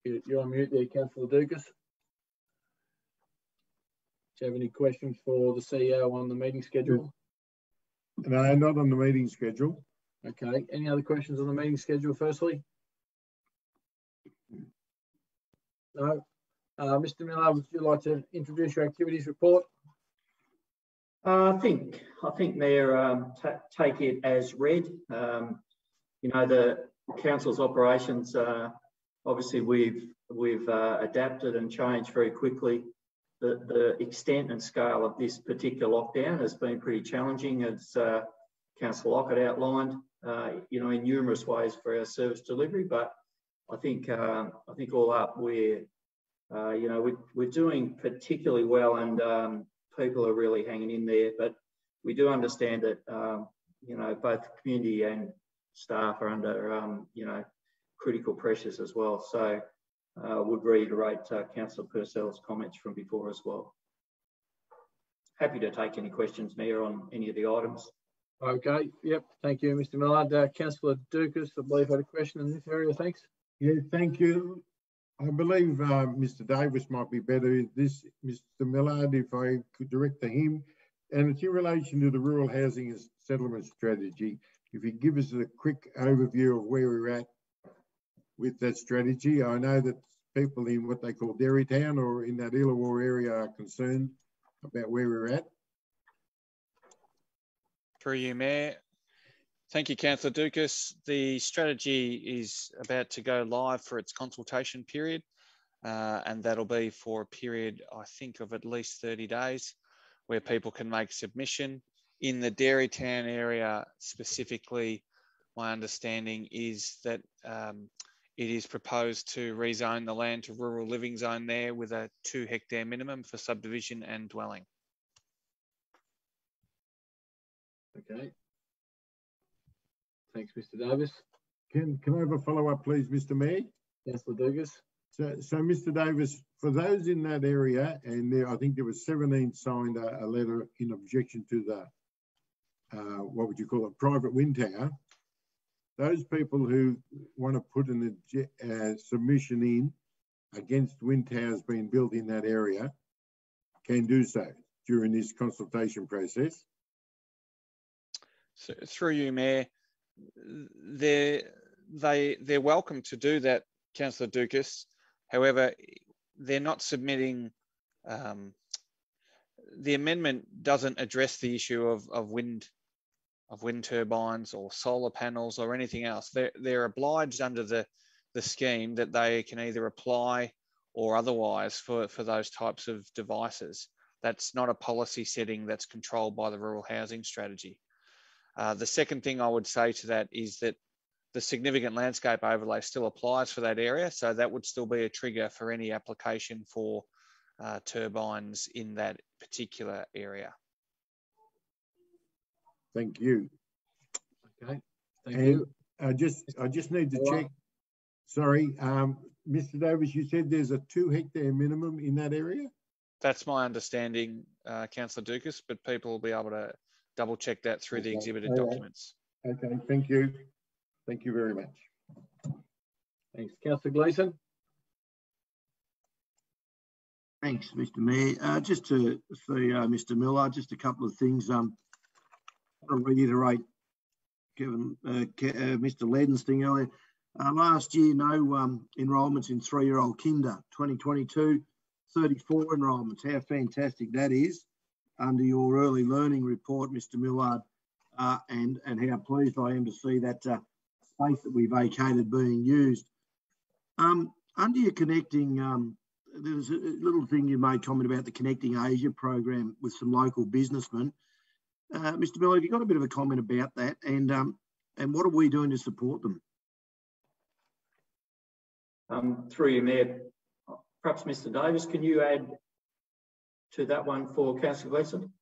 You're on mute there, Councillor Dukas. Do you have any questions for the CEO on the meeting schedule? No, not on the meeting schedule. Okay. Any other questions on the meeting schedule, firstly? No. Mr. Miller, would you like to introduce your activities report? I think, Mayor, take it as read. You know, the council's operations, obviously we've adapted and changed very quickly. The extent and scale of this particular lockdown has been pretty challenging, as Councillor Lockett outlined, you know, in numerous ways for our service delivery. But I think all up, we're you know, we're doing particularly well, and people are really hanging in there. But we do understand that you know, both the community and staff are under you know, critical pressures as well. So would reiterate Councillor Purcell's comments from before as well. Happy to take any questions, Mayor, on any of the items. Okay. Yep. Thank you, Mr. Millard. Councillor Dukas, I believe, had a question in this area. Thanks. Yeah, thank you. I believe Mr. Davis might be better. This, Mr. Millard, if I could direct to him, and it's in relation to the rural housing and settlement strategy. If you give us a quick overview of where we're at with that strategy. I know that people in what they call Dairy Town or in that Illawarra area are concerned about where we're at. Through you, Mayor. Thank you, Councillor Dukas. The strategy is about to go live for its consultation period, and that'll be for a period, I think, of at least 30 days, where people can make submission. In the Dairy Town area specifically, my understanding is that it is proposed to rezone the land to rural living zone there with a 2 hectare minimum for subdivision and dwelling. Okay. Thanks, Mr. Davis. Can I have a follow-up, please, Mr. Mayor? Councillor Dugas. So Mr. Davis, for those in that area, and there, I think there was 17 signed a letter in objection to the, what would you call it, private wind tower. Those people who want to put a submission in against wind towers being built in that area can do so during this consultation process. So, through you, Mayor, they're welcome to do that, Councillor Dukas. However, they're not submitting. The amendment doesn't address the issue of wind turbines or solar panels or anything else. They're obliged under the scheme that they can either apply or otherwise for those types of devices. That's not a policy setting that's controlled by the rural housing strategy. The second thing I would say to that is that the significant landscape overlay still applies for that area. So that would still be a trigger for any application for turbines in that particular area. Thank you. Okay, thank you. I just need to check. Sorry, Mr. Davis, you said there's a 2 hectare minimum in that area? That's my understanding, Councillor Dukas, but people will be able to double check that through the exhibited documents. Okay, thank you. Thank you very much. Thanks. Councillor Gleeson. Thanks, Mr. Mayor. Just to see Mr. Miller, just a couple of things. I want to reiterate, given Mr. Ledden's thing earlier. Last year, no enrolments in 3-year-old kinder. 2022, 34 enrolments. How fantastic that is under your early learning report, Mr. Millard, and how pleased I am to see that space that we vacated being used. Under your connecting, there's a little thing you made comment about the Connecting Asia program with some local businessmen. Mr. Miller, have you got a bit of a comment about that, and what are we doing to support them? Through you, Mayor, perhaps Mr. Davis, can you add to that one for Councillor Gleeson?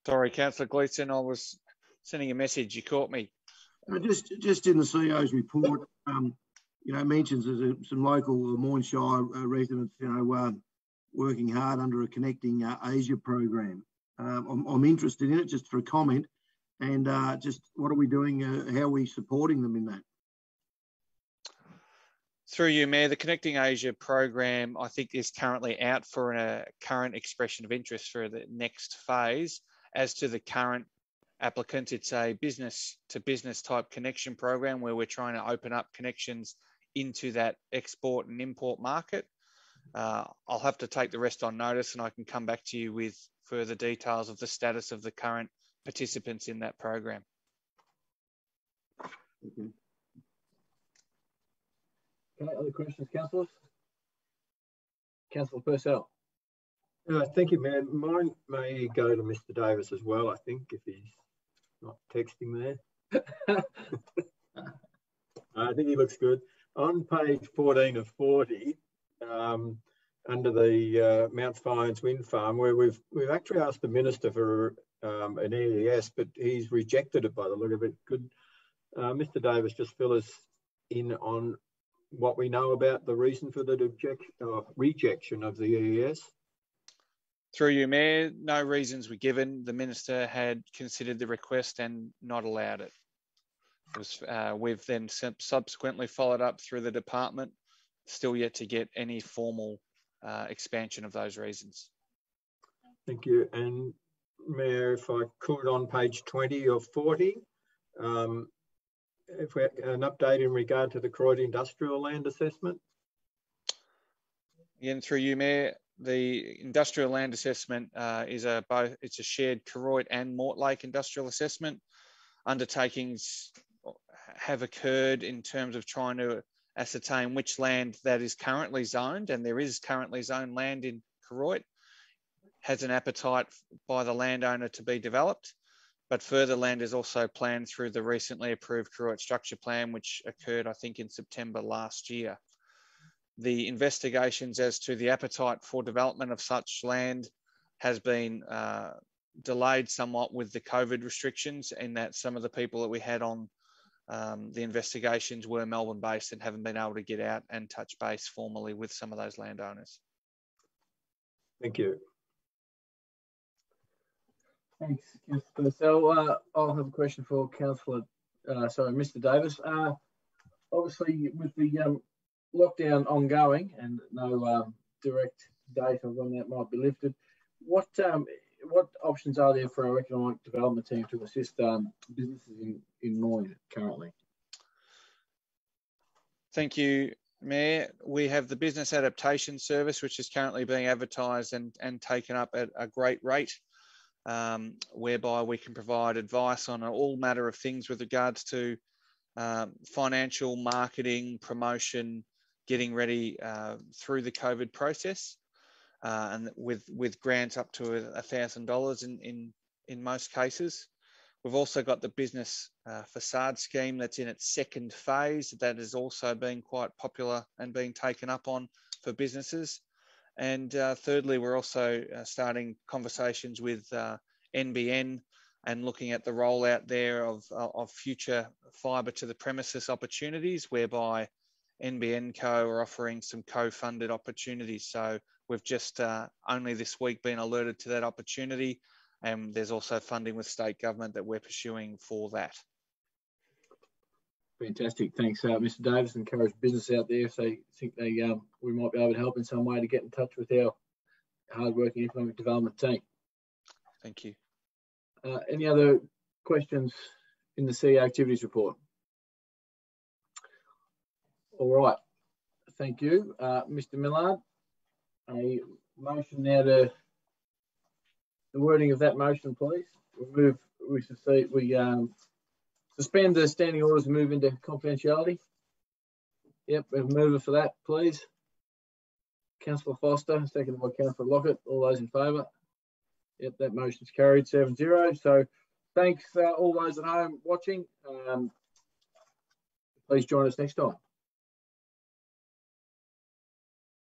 Sorry, Councillor Gleeson, I was sending a message. You caught me. Just in the CEO's report, you know, mentions there's some local Moyne Shire residents, you know, working hard under a Connecting Asia program. I'm interested in it, just for a comment, and just what are we doing? How are we supporting them in that? Through you, Mayor, the Connecting Asia program, I think, is currently out for a current expression of interest for the next phase. As to the current applicant, it's a business-to-business type connection program where we're trying to open up connections into that export and import market. I'll have to take the rest on notice, and I can come back to you with further details of the status of the current participants in that program. Okay, other questions, councillors? Councillor Purcell. Thank you, Mayor. Mine may go to Mr. Davis as well, I think, if he's not texting there. I think he looks good. On page 14 of 40, under the Mount Fyans wind farm, where we've actually asked the Minister for an EES, but he's rejected it by the look of it. Could Mr. Davis just fill us in on what we know about the reason for the rejection of the EES? Through you, Mayor, no reasons were given. The Minister had considered the request and not allowed it. We've then subsequently followed up through the department, still yet to get any formal expansion of those reasons. Thank you. And Mayor, if I could, on page 20 of 40, if we have an update in regard to the Croydon industrial land assessment. Again, through you, Mayor, the industrial land assessment is it's a shared Koroit and Mortlake industrial assessment. Undertakings have occurred in terms of trying to ascertain which land that is currently zoned, and there is currently zoned land in Koroit, has an appetite by the landowner to be developed, but further land is also planned through the recently approved Koroit structure plan, which occurred, I think, in September last year. The investigations as to the appetite for development of such land has been delayed somewhat with the COVID restrictions, in that some of the people that we had on the investigations were Melbourne based and haven't been able to get out and touch base formally with some of those landowners. Thank you. Thanks, Councillor Purcell. I'll have a question for Mr. Davis. Obviously, with the lockdown ongoing and no direct date of when that might be lifted, what options are there for our economic development team to assist businesses in Moyne currently? Thank you, Mayor. We have the Business Adaptation Service, which is currently being advertised and taken up at a great rate, whereby we can provide advice on all matter of things with regards to financial, marketing, promotion, getting ready through the COVID process, and with grants up to $1,000 in most cases. We've also got the business facade scheme that's in its second phase. That has also been quite popular and being taken up on for businesses. And thirdly, we're also starting conversations with NBN and looking at the rollout there of future fibre to the premises opportunities, whereby NBN Co are offering some co-funded opportunities. So we've just only this week been alerted to that opportunity, and there's also funding with state government that we're pursuing for that. Fantastic. Thanks, Mr. Davis. Encourage business out there if they think we might be able to help in some way to get in touch with our hard-working economic development team. Thank you. Any other questions in the CEO activities report? All right. Thank you, Mr. Millard. A motion now to the wording of that motion, please. We suspend the standing orders and move into confidentiality. Yep, we have a mover for that, please. Councillor Foster, seconded by Councillor Lockett. All those in favour? Yep, that motion's carried 7-0. So thanks all those at home watching. Please join us next time.